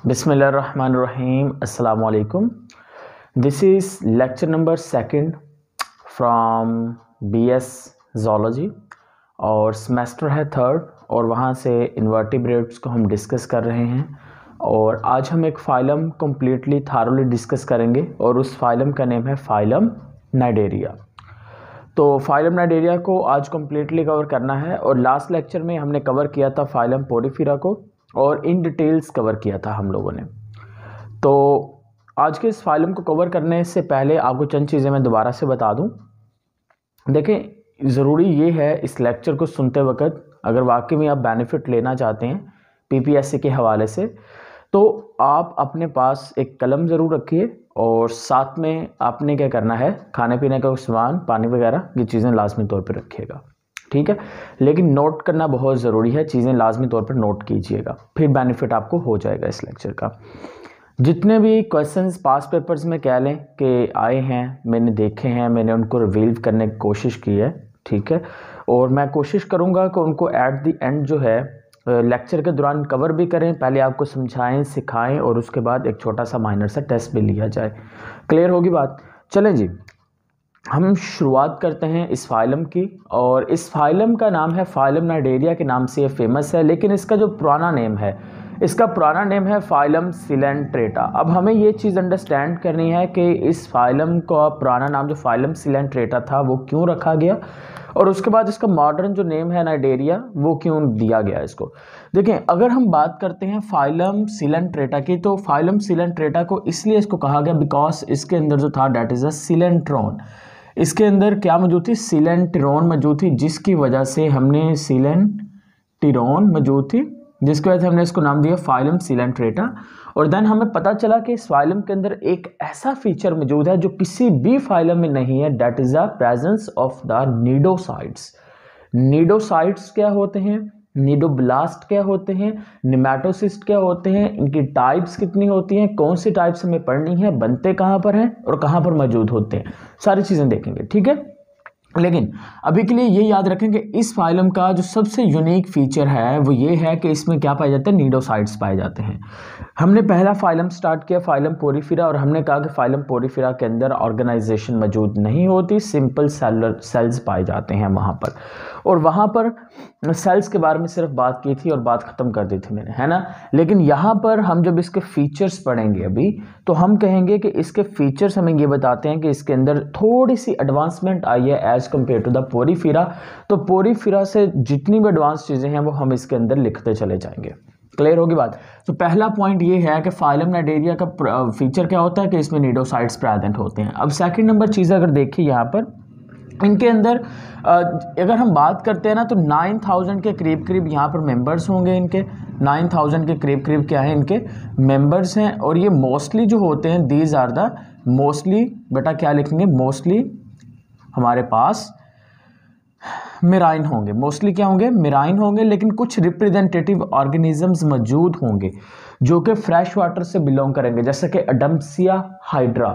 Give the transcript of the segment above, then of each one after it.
बिस्मिल्लाहिर्रहमानिर्रहीम अस्सलाम वालेकुम। This is lecture number 2 from BS zoology और सेमेस्टर है 3rd और वहाँ से इन्वर्टिब्रेट्स को हम डिस्कस कर रहे हैं। और आज हम एक फाइलम कम्प्लीटली थारोली डिस्कस करेंगे और उस फाइलम का नेम है फाइलम नाइडेरिया। तो फाइलम नाइडेरिया को आज कम्प्लीटली कवर करना है और लास्ट लेक्चर में हमने कवर किया था फाइलम पोरीफेरा को और इन डिटेल्स कवर किया था हम लोगों ने। तो आज के इस फाइलम को कवर करने से पहले आपको चंद चीज़ें मैं दोबारा से बता दूं। देखें, ज़रूरी ये है इस लेक्चर को सुनते वक्त अगर वाकई में आप बेनिफिट लेना चाहते हैं PPSC के हवाले से, तो आप अपने पास एक कलम ज़रूर रखिए और साथ में आपने क्या करना है, खाने पीने का सामान, पानी वगैरह ये चीज़ें लाजमी तौर पर रखिएगा, ठीक है। लेकिन नोट करना बहुत ज़रूरी है, चीज़ें लाजमी तौर पर नोट कीजिएगा, फिर बेनिफिट आपको हो जाएगा इस लेक्चर का। जितने भी क्वेश्चंस पास पेपर्स में कह लें कि आए हैं, मैंने देखे हैं, मैंने उनको रिवील करने की कोशिश की है, ठीक है। और मैं कोशिश करूँगा कि उनको एट द एंड जो है लेक्चर के दौरान कवर भी करें, पहले आपको समझाएं, सिखाएं और उसके बाद एक छोटा सा माइनर सा टेस्ट भी लिया जाए। क्लियर होगी बात? चलें जी, हम शुरुआत करते हैं इस फाइलम की। और इस फाइलम का नाम है फाइलम नाइडेरिया के नाम से ये फेमस है, लेकिन इसका जो पुराना नेम है, इसका पुराना नेम है फाइलम सिलेंट्रेटा। अब हमें ये चीज़ अंडरस्टैंड करनी है कि इस फाइलम का पुराना नाम जो फाइलम सिलेंट्रेटा था वो क्यों रखा गया और उसके बाद इसका मॉडर्न जो नेम है नाइडेरिया वो क्यों दिया गया इसको। देखें, अगर हम बात करते हैं फाइलम सिलेंट्रेटा की, तो फाइलम सिलेंट्रेटा को इसलिए इसको कहा गया बिकॉज इसके अंदर जो था डेट इज़ अ सिलेंट्रॉन। इसके अंदर क्या मौजूद थी? सिलेंट्रॉन मौजूद थी, जिसकी वजह से हमने सिलेंट्रॉन मौजूद थी, जिसकी वजह से हमने इसको नाम दिया फाइलम सिलेंट्रेटा। और देन हमें पता चला कि इस फाइलम के अंदर एक ऐसा फीचर मौजूद है जो किसी भी फाइलम में नहीं है, that is the presence of the cnidocytes. Cnidocytes क्या होते हैं, नीडोब्लास्ट क्या होते हैं, निमेटोसिस्ट क्या होते हैं, इनकी टाइप्स कितनी होती हैं, कौन सी टाइप्स हमें पढ़नी है, बनते कहाँ पर हैं और कहाँ पर मौजूद होते हैं, सारी चीज़ें देखेंगे, ठीक है। लेकिन अभी के लिए ये याद रखें कि इस फाइलम का जो सबसे यूनिक फीचर है वो ये है कि इसमें क्या पाए जाते हैं? नीडोसाइट्स पाए जाते हैं। हमने पहला फाइलम स्टार्ट किया फाइलम पोरीफेरा और हमने कहा कि फाइलम पोरीफेरा के अंदर ऑर्गेनाइजेशन मौजूद नहीं होती, सिंपल सेल्स पाए जाते हैं वहाँ पर। और वहाँ पर सेल्स के बारे में सिर्फ बात की थी और बात ख़त्म कर दी थी मैंने, है ना। लेकिन यहाँ पर हम जब इसके फीचर्स पढ़ेंगे अभी, तो हम कहेंगे कि इसके फीचर्स हमें ये बताते हैं कि इसके अंदर थोड़ी सी एडवांसमेंट आई है as compare to the Porifera. तो पोरीफेरा से जितनी भी एडवांस चीज़ें हैं वो हम इसके अंदर लिखते चले जाएंगे। क्लियर होगी बात? तो पहला पॉइंट ये है कि फाइलम नाइडेरिया का फीचर क्या होता है कि इसमें नीडोसाइट्स प्रेजेंट होते हैं। अब सेकंड नंबर चीज़ अगर देखिए यहाँ पर इनके अंदर अगर हम बात करते हैं ना, तो 9000 के करीब करीब यहाँ पर मेंबर्स होंगे। इनके 9000 के करीब करीब क्या है, इनके मेंबर्स हैं। और ये मोस्टली जो होते हैं, दीज आर द मोस्टली, बेटा क्या लिखेंगे, मोस्टली हमारे पास मेराइन होंगे। मोस्टली क्या होंगे? मेराइन होंगे। लेकिन कुछ रिप्रेजेंटेटिव ऑर्गेनिजम्स मौजूद होंगे जो कि फ्रेश वाटर से बिलोंग करेंगे, जैसे कि अडम्सिया हाइड्रा,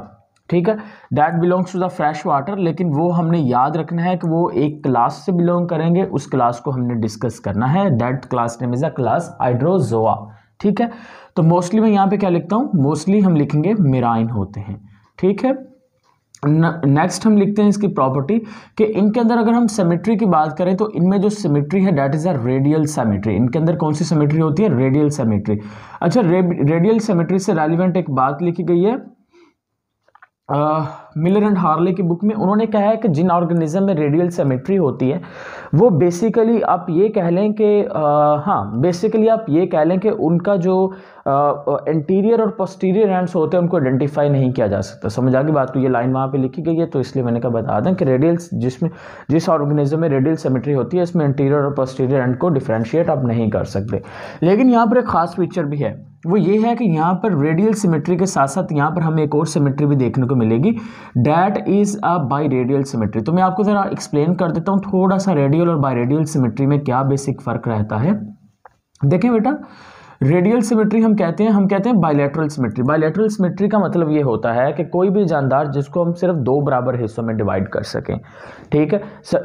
ठीक है, that belongs to the fresh water. लेकिन वो हमने याद रखना है कि वो एक क्लास से बिलोंग करेंगे, उस क्लास को हमने डिस्कस करना है। That class name is a class Hydrozoa, ठीक है। तो मोस्टली मैं यहाँ पे क्या लिखता हूँ? मोस्टली हम लिखेंगे मेराइन होते हैं, ठीक है। नेक्स्ट हम लिखते हैं इसकी प्रॉपर्टी कि इनके अंदर अगर हम सिमेट्री की बात करें तो इनमें जो सिमेट्री है that is a radial symmetry. इनके अंदर कौन सी सिमेट्री होती है? Radial symmetry. अच्छा, रेडियल सिमेट्री से रेलिवेंट एक बात लिखी गई है मिलर एंड हार्ले की बुक में। उन्होंने कहा है कि जिन ऑर्गेनिज्म में रेडियल सिमेट्री होती है वो बेसिकली आप ये कह लें कि बेसिकली आप ये कह लें कि उनका जो इंटीरियर और पोस्टीरियर एंड्स होते हैं उनको आइडेंटिफाई नहीं किया जा सकता। समझ आ गई बात? तो ये लाइन वहाँ पे लिखी गई है, तो इसलिए मैंने कहा बता दें कि रेडियल जिस ऑर्गेनिज्म में रेडियल सिमेट्री होती है इसमें इंटीरियर और पोस्टीरियर एंड को डिफरेंशिएट आप नहीं कर सकते। लेकिन यहाँ पर एक खास फीचर भी है, वो ये है कि यहाँ पर रेडियल सिमेट्री के साथ साथ यहाँ पर हमें एक और सिमेट्री भी देखने को मिलेगी, that is a biradial symmetry. तो मैं आपको ज़रा एक्सप्लेन कर देता हूँ थोड़ा सा रेडियल और बाई रेडियल सिमेट्री में क्या बेसिक फ़र्क रहता है। देखें बेटा, रेडियल सिमेट्री हम कहते हैं बायलैटरल सिमेट्री। बायलैटरल सिमेट्री का मतलब ये होता है कि कोई भी जानदार जिसको हम सिर्फ दो बराबर हिस्सों में डिवाइड कर सकें, ठीक है।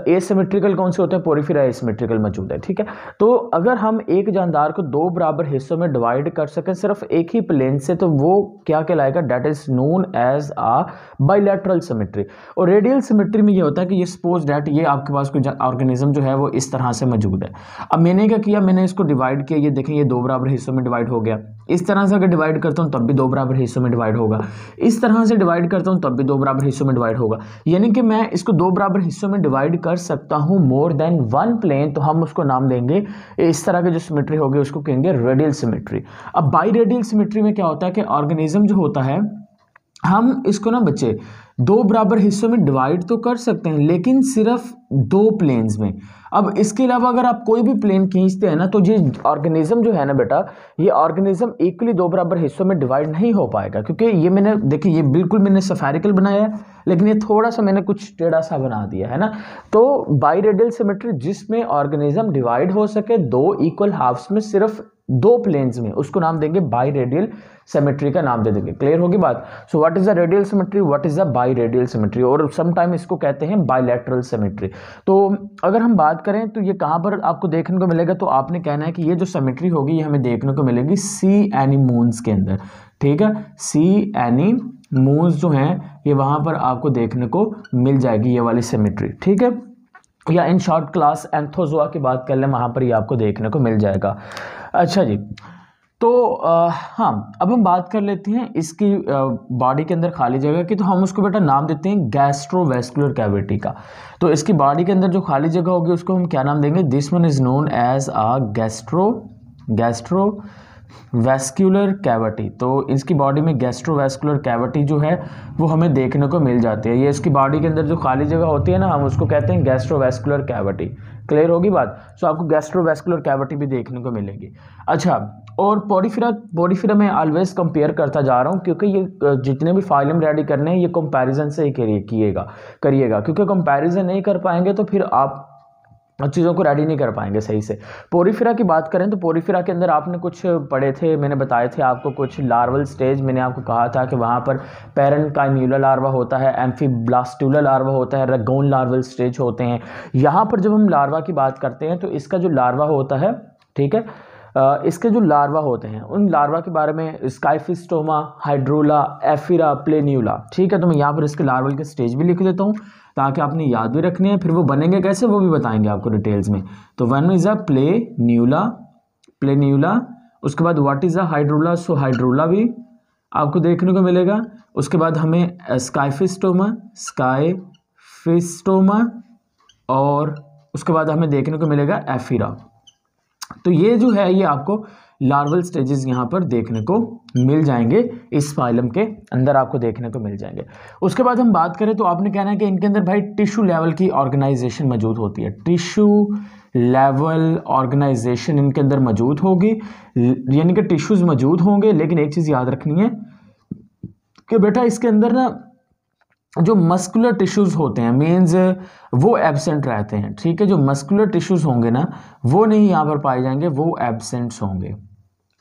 एसिमेट्रिकल कौन से होते हैं? पोरिफेरा एसिमेट्रिकल मौजूद है, ठीक है। तो अगर हम एक जानदार को दो बराबर हिस्सों में डिवाइड कर सकें सिर्फ एक ही प्लेन से, तो वो क्या कहलाएगा? That is known as a bilateral symmetry. और रेडियल सिमेट्री में ये होता है कि ये सपोज दैट ये आपके पास कोई ऑर्गेनिज्म जो है वो इस तरह से मौजूद है। अब मैंने क्या किया, मैंने इसको डिवाइड किया, ये देखें ये दो बराबर हिस्सों में डिवाइड हो गया। इस तरह से अगर डिवाइड करता हूं तब भी दो बराबर हिस्सों में डिवाइड होगा, इस तरह से डिवाइड करता हूं तब भी दो बराबर हिस्सों में डिवाइड होगा। यानी कि मैं इसको दो बराबर हिस्सों में डिवाइड कर सकता हूं मोर देन वन प्लेन, तो हम उसको नाम देंगे, इस तरह की जो सिमेट्री होगी उसको कहेंगे रेडियल सिमेट्री। अब बाई रेडियल सिमेट्री में क्या होता है कि ऑर्गेनिज्म जो होता है, हम इसको ना बच्चे दो बराबर हिस्सों में डिवाइड तो कर सकते हैं लेकिन सिर्फ दो प्लेन्स में। अब इसके अलावा अगर आप कोई भी प्लेन खींचते हैं ना, तो ये ऑर्गेनिज्म जो है ना बेटा, ये ऑर्गेनिज्म इक्वली दो बराबर हिस्सों में डिवाइड नहीं हो पाएगा, क्योंकि ये मैंने देखिए ये बिल्कुल मैंने स्फेरिकल बनाया है, लेकिन ये थोड़ा सा मैंने कुछ टेढ़ा सा बना दिया है ना। तो बाई रेडियल सिमेट्री जिसमें ऑर्गेनिज्म डिवाइड हो सके दो इक्वल हाफ्स में सिर्फ दो प्लेन्स में, उसको नाम देंगे बाई रेडियल सिमेट्री का नाम दे देंगे। क्लियर होगी बात? सो what is the radial symmetry, what is the by radial symmetry, और समटाइम इसको कहते हैं बायलैटरल सिमेट्री। तो अगर हम बात करें तो ये कहाँ पर आपको देखने को मिलेगा, तो आपने कहना है कि ये जो सिमेट्री होगी ये हमें देखने को मिलेगी सी एनीमोन्स के अंदर, ठीक है। सी एनीमोन्स जो हैं ये वहाँ पर आपको देखने को मिल जाएगी ये वाली सिमेट्री, ठीक है। या इन शॉर्ट क्लास एंथोजोआ की बात कर लें, वहाँ पर ये आपको देखने को मिल जाएगा। अच्छा जी, तो हाँ अब हम बात कर लेते हैं इसकी बॉडी के अंदर खाली जगह की। तो हम उसको बेटा नाम देते हैं गैस्ट्रोवेस्कुलर कैविटी का। तो इसकी बॉडी के अंदर जो खाली जगह होगी उसको हम क्या नाम देंगे? This one is known as a gastrovascular cavity. तो इसकी बॉडी में गैस्ट्रोवेस्कुलर कैविटी जो है वो हमें देखने को मिल जाती है। ये इसकी बॉडी के अंदर जो खाली जगह होती है ना, हम उसको कहते हैं गैस्ट्रोवेस्कुलर कैविटी। क्लियर होगी बात? सो आपको गैस्ट्रोवेस्कुलर कैविटी भी देखने को मिलेगी। अच्छा, और पोरिफेरा में ऑलवेज कंपेयर करता जा रहा हूँ, क्योंकि ये जितने भी फाइलम रेडी करने हैं ये कंपैरिजन से ही करिएगा, क्योंकि कंपैरिजन नहीं कर पाएंगे तो फिर आप चीज़ों को रेडी नहीं कर पाएंगे सही से। पोरिफेरा की बात करें तो पोरिफेरा के अंदर आपने कुछ पढ़े थे, मैंने बताए थे आपको कुछ लार्वल स्टेज। मैंने आपको कहा था कि वहाँ पर पैरेन्काइम्यूला लार्वा होता है, एम्फीब्लास्टुला लार्वा होता है, रेगोन लार्वल स्टेज होते हैं। यहाँ पर जब हम लार्वा की बात करते हैं तो इसका जो लार्वा होता है, ठीक है, इसके जो लार्वा होते हैं उन लार्वा के बारे में स्काइफिस्टोमा, हाइड्रोला, एफिरा, प्लेन्यूला, ठीक है। तो मैं यहाँ पर इसके लार्वल के स्टेज भी लिख देता हूँ ताकि आपने याद भी रखने हैं, फिर वो बनेंगे कैसे वो भी बताएंगे आपको डिटेल्स में। तो वन इज अ प्लेन्यूला, उसके बाद व्हाट इज अ हाइड्रोला, सो हाइड्रोला भी आपको देखने को मिलेगा। उसके बाद हमें स्काइफिस्टोमा और उसके बाद हमें देखने को मिलेगा एफिरा। तो ये जो है ये आपको लार्वल स्टेजेस यहाँ पर देखने को मिल जाएंगे, इस फाइलम के अंदर आपको देखने को मिल जाएंगे। उसके बाद हम बात करें तो आपने कहना है कि इनके अंदर भाई टिश्यू लेवल की ऑर्गेनाइजेशन मौजूद होती है। टिश्यू लेवल ऑर्गेनाइजेशन इनके अंदर मौजूद होगी, यानी कि टिश्यूज मौजूद होंगे। लेकिन एक चीज़ याद रखनी है कि बेटा इसके अंदर ना जो मस्कुलर टिश्यूज होते हैं मीन्स वो एब्सेंट रहते हैं, ठीक है। जो मस्कुलर टिश्यूज होंगे ना वो नहीं यहाँ पर पाए जाएंगे, वो एब्सेंट्स होंगे।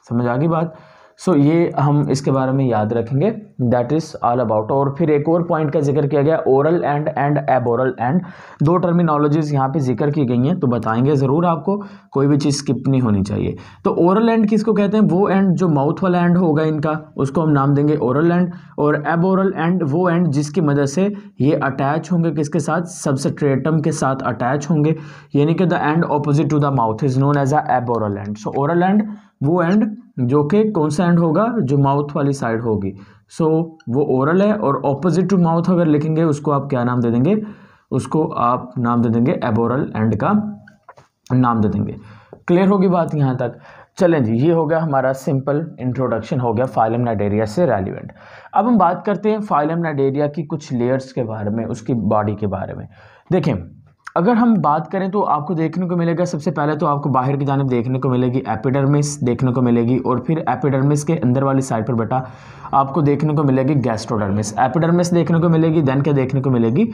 समझ आ गई बात? सो ये हम इसके बारे में याद रखेंगे, दैट इज ऑल अबाउट। और फिर एक और पॉइंट का जिक्र किया गया, ओरल एंड एबोरल एंड, दो टर्मिनोलॉजीज यहाँ पे जिक्र की गई हैं, तो बताएंगे ज़रूर आपको, कोई भी चीज़ स्किप नहीं होनी चाहिए। तो ओरल एंड किसको कहते हैं? वो एंड जो माउथ वाला एंड होगा इनका, उसको हम नाम देंगे ओरल एंड। और एबोरल एंड वो एंड जिसकी मदद से ये अटैच होंगे किसके साथ? सबस्ट्रेटम के साथ अटैच होंगे, यानी कि the end opposite to the mouth is known as a aboral end. So oral end वो एंड जो कि कौन सा एंड होगा? जो माउथ वाली साइड होगी। सो वो ओरल है, और ऑपोजिट टू माउथ अगर लिखेंगे उसको आप क्या नाम दे देंगे? उसको आप नाम दे देंगे एबोरल एंड का नाम दे देंगे। क्लियर होगी बात यहाँ तक? चलें जी, ये हो गया हमारा सिंपल इंट्रोडक्शन हो गया फाइलम नाइडेरिया से रेलिवेंट। अब हम बात करते हैं फाइलम नाइडेरिया की कुछ लेयर्स के बारे में, उसकी बॉडी के बारे में। देखें, अगर हम बात करें तो आपको देखने को मिलेगा, सबसे पहले तो आपको बाहर की जानिब देखने को मिलेगी एपिडर्मिस देखने को मिलेगी, और फिर एपिडर्मिस के अंदर वाली साइड पर बेटा आपको देखने को मिलेगी गैस्ट्रोडर्मिस। एपिडर्मिस देखने को मिलेगी, देन क्या देखने को मिलेगी?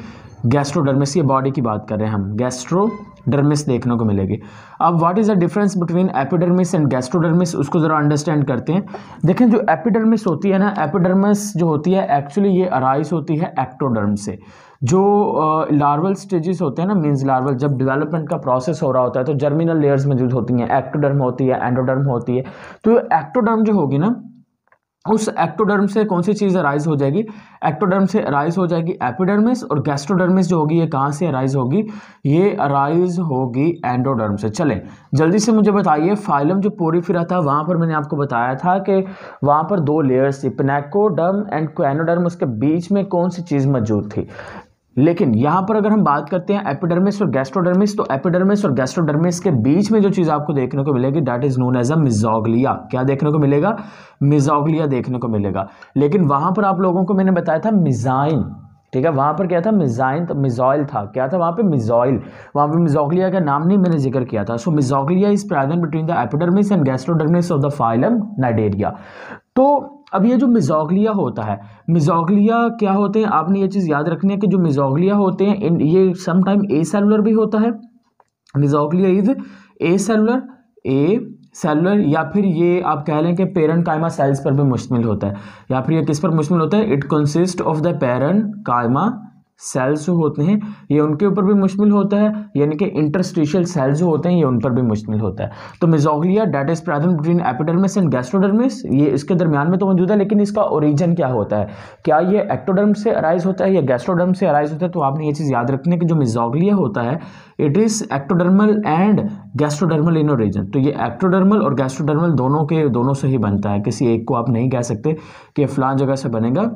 गैस्ट्रोडर्मिस। ये बॉडी की बात कर रहे हैं हम, गैस्ट्रोडर्मिस डर्मिस देखने को मिलेगी। अब what is the difference between epidermis and gastrodermis, उसको ज़रा अंडरस्टैंड करते हैं। देखें जो एपिडर्मिस होती है ना, एपिडर्मिस जो होती है एक्चुअली ये अराइज होती है एक्टोडर्म से। जो लार्वल स्टेजेस होते हैं ना, मींस लार्वल जब डेवलपमेंट का प्रोसेस हो रहा होता है तो जर्मिनल लेयर्स मौजूद होती हैं, एक्टोडर्म होती है, एंडोडर्म होती है। तो एक्टोडर्म जो होगी ना, उस एक्टोडर्म से कौन सी चीज़ अराइज हो जाएगी, एक्टोडर्म से अराइज हो जाएगी एपिडर्मिस, और गैस्ट्रोडर्मिस जो होगी ये कहाँ से अराइज होगी, ये अराइज होगी एंडोडर्म से। चलें जल्दी से मुझे बताइए, फाइलम जो पोरिफेरा था वहाँ पर मैंने आपको बताया था कि वहाँ पर 2 लेयर्स थी, पिनेकोडर्म एंड क्वेनोडर्म, उसके बीच में कौन सी चीज़ मौजूद थी। लेकिन यहाँ पर अगर हम बात करते हैं एपिडर्मिस और गैस्ट्रोडर्मिस, तो एपिडर्मिस और गैस्ट्रोडर्मिस के बीच में जो चीज़ आपको देखने को मिलेगी that is known as a mesoglea. क्या देखने को मिलेगा, मिजोग्लिया देखने को मिलेगा। लेकिन वहाँ पर आप लोगों को मैंने बताया था मिजाइन, ठीक है, वहाँ पर क्या था, मिजाइन, तो मिजॉइल था, क्या था वहाँ पे, मिजॉइल। वहाँ पे मिजोग्लिया का नाम नहीं मैंने जिक्र किया था। So mesoglea is present between the epidermis and gastrodermis of the phylum Cnidaria. तो अब ये जो मिजोग्लिया होता है, मिजोग्लिया क्या होते हैं, आपने ये चीज़ याद रखनी है कि जो मिजोग्लिया होते हैं ये समटाइम ए सेलुलर भी होता है। मिजोग्लिया इज ए सेलुलर या फिर ये आप कह लें कि पेरेंकाइमा सेल्स पर भी मुश्तमिल होता है, या फिर ये किस पर मुश्तमिल होता है, it consist of the parenchyma cells जो होते हैं ये उनके ऊपर भी मुश्तमिल होता है, यानी कि इंटरस्टिशियल सेल्स जो होते हैं ये उन पर भी मुश्तमिल होता है। तो mesoglea that is present between epidermis and gastrodermis, ये इसके दरमियान में तो मौजूद है, लेकिन इसका ओरिजिन क्या होता है, क्या ये एक्टोडर्म से अराइज होता है या गैस्ट्रोडर्म से अराइज होता है। तो आपने ये चीज़ याद रखनी है कि जो मिजोग्लिया होता है it is ectodermal and gastrodermal in origin. तो ये एक्टोडर्मल और गैस्ट्रोडर्मल दोनों से ही बनता है, किसी एक को आप नहीं कह सकते कि फलां जगह से बनेगा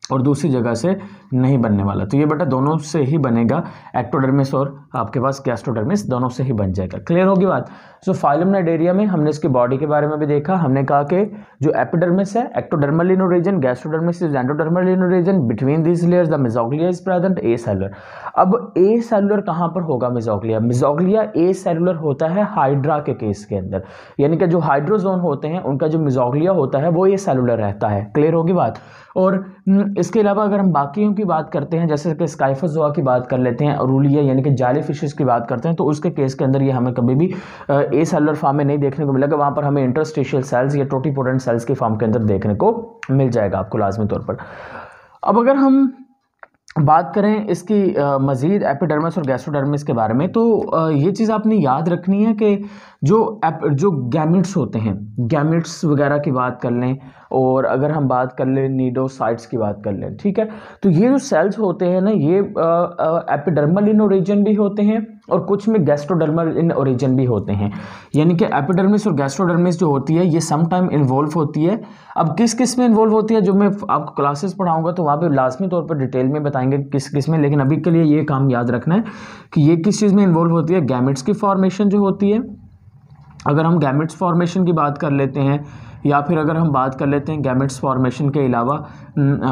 और दूसरी जगह से नहीं बनने वाला। तो ये बेटा दोनों से ही बनेगा, एक्टोडर्मिस और आपके पास गैस्ट्रोडर्मिस दोनों से ही बन जाएगा। क्लियर होगी बात। सो फाइलम नाइडेरिया में हमने इसकी बॉडी के बारे में भी देखा, हमने कहा कि जो एपिडर्मिस है ectodermal in origin, gastrodermis is endodermal in origin, between these layers the mesoglea is present acellular. अब ए सेलुलर कहाँ पर होगा मिजोग्लिया, मिजोग्लिया ए सेलुलर होता है हाइड्रा के केस के अंदर, यानी कि जो हाइड्रोजोन होते हैं उनका जो मिजोग्लिया होता है वो ए सेलुलर रहता है। क्लियर होगी बात। और इसके अलावा अगर हम बाकियों की बात करते हैं, जैसे कि स्काइफोजोआ की बात कर लेते हैं, अरूलिया यानी कि जाली फिशेस की बात करते हैं, तो उसके केस के अंदर ये हमें कभी भी ए सेलुलर फॉर्म में नहीं देखने को मिलेगा, वहाँ पर हमें इंटरस्टिशियल सेल्स या टोटीपोटेंट सेल्स की फॉर्म के अंदर देखने को मिल जाएगा आपको लाजमी तौर पर। अब अगर हम बात करें इसकी मज़ीद एपिडर्मिस और गैस्ट्रोडर्मिस के बारे में, तो ये चीज़ आपने याद रखनी है कि जो गैमेट्स होते हैं, गैमेट्स वगैरह की बात कर लें, और अगर हम बात कर लें नीडोसाइट्स की बात कर लें, ठीक है, तो ये जो सेल्स होते हैं ना ये एपिडर्मल इन ओरिजिन भी होते हैं और कुछ में गैस्ट्रोडर्मल इन ओरिजिन भी होते हैं। यानी कि एपिडर्मिस और गैस्ट्रोडर्मिस जो होती है ये सम टाइम इन्वॉल्व होती है। अब किस किस में इन्वॉल्व होती है, जो मैं आपको क्लासेस पढ़ाऊंगा तो वहाँ पे लाजमी तौर पर डिटेल में बताएंगे किस किस में, लेकिन अभी के लिए ये काम याद रखना है कि ये किस चीज़ में इन्वॉल्व होती है। गैमेट्स की फॉर्मेशन जो होती है, अगर हम गैमेट्स फॉर्मेशन की बात कर लेते हैं, या फिर अगर हम बात कर लेते हैं गैमेट्स फॉर्मेशन के अलावा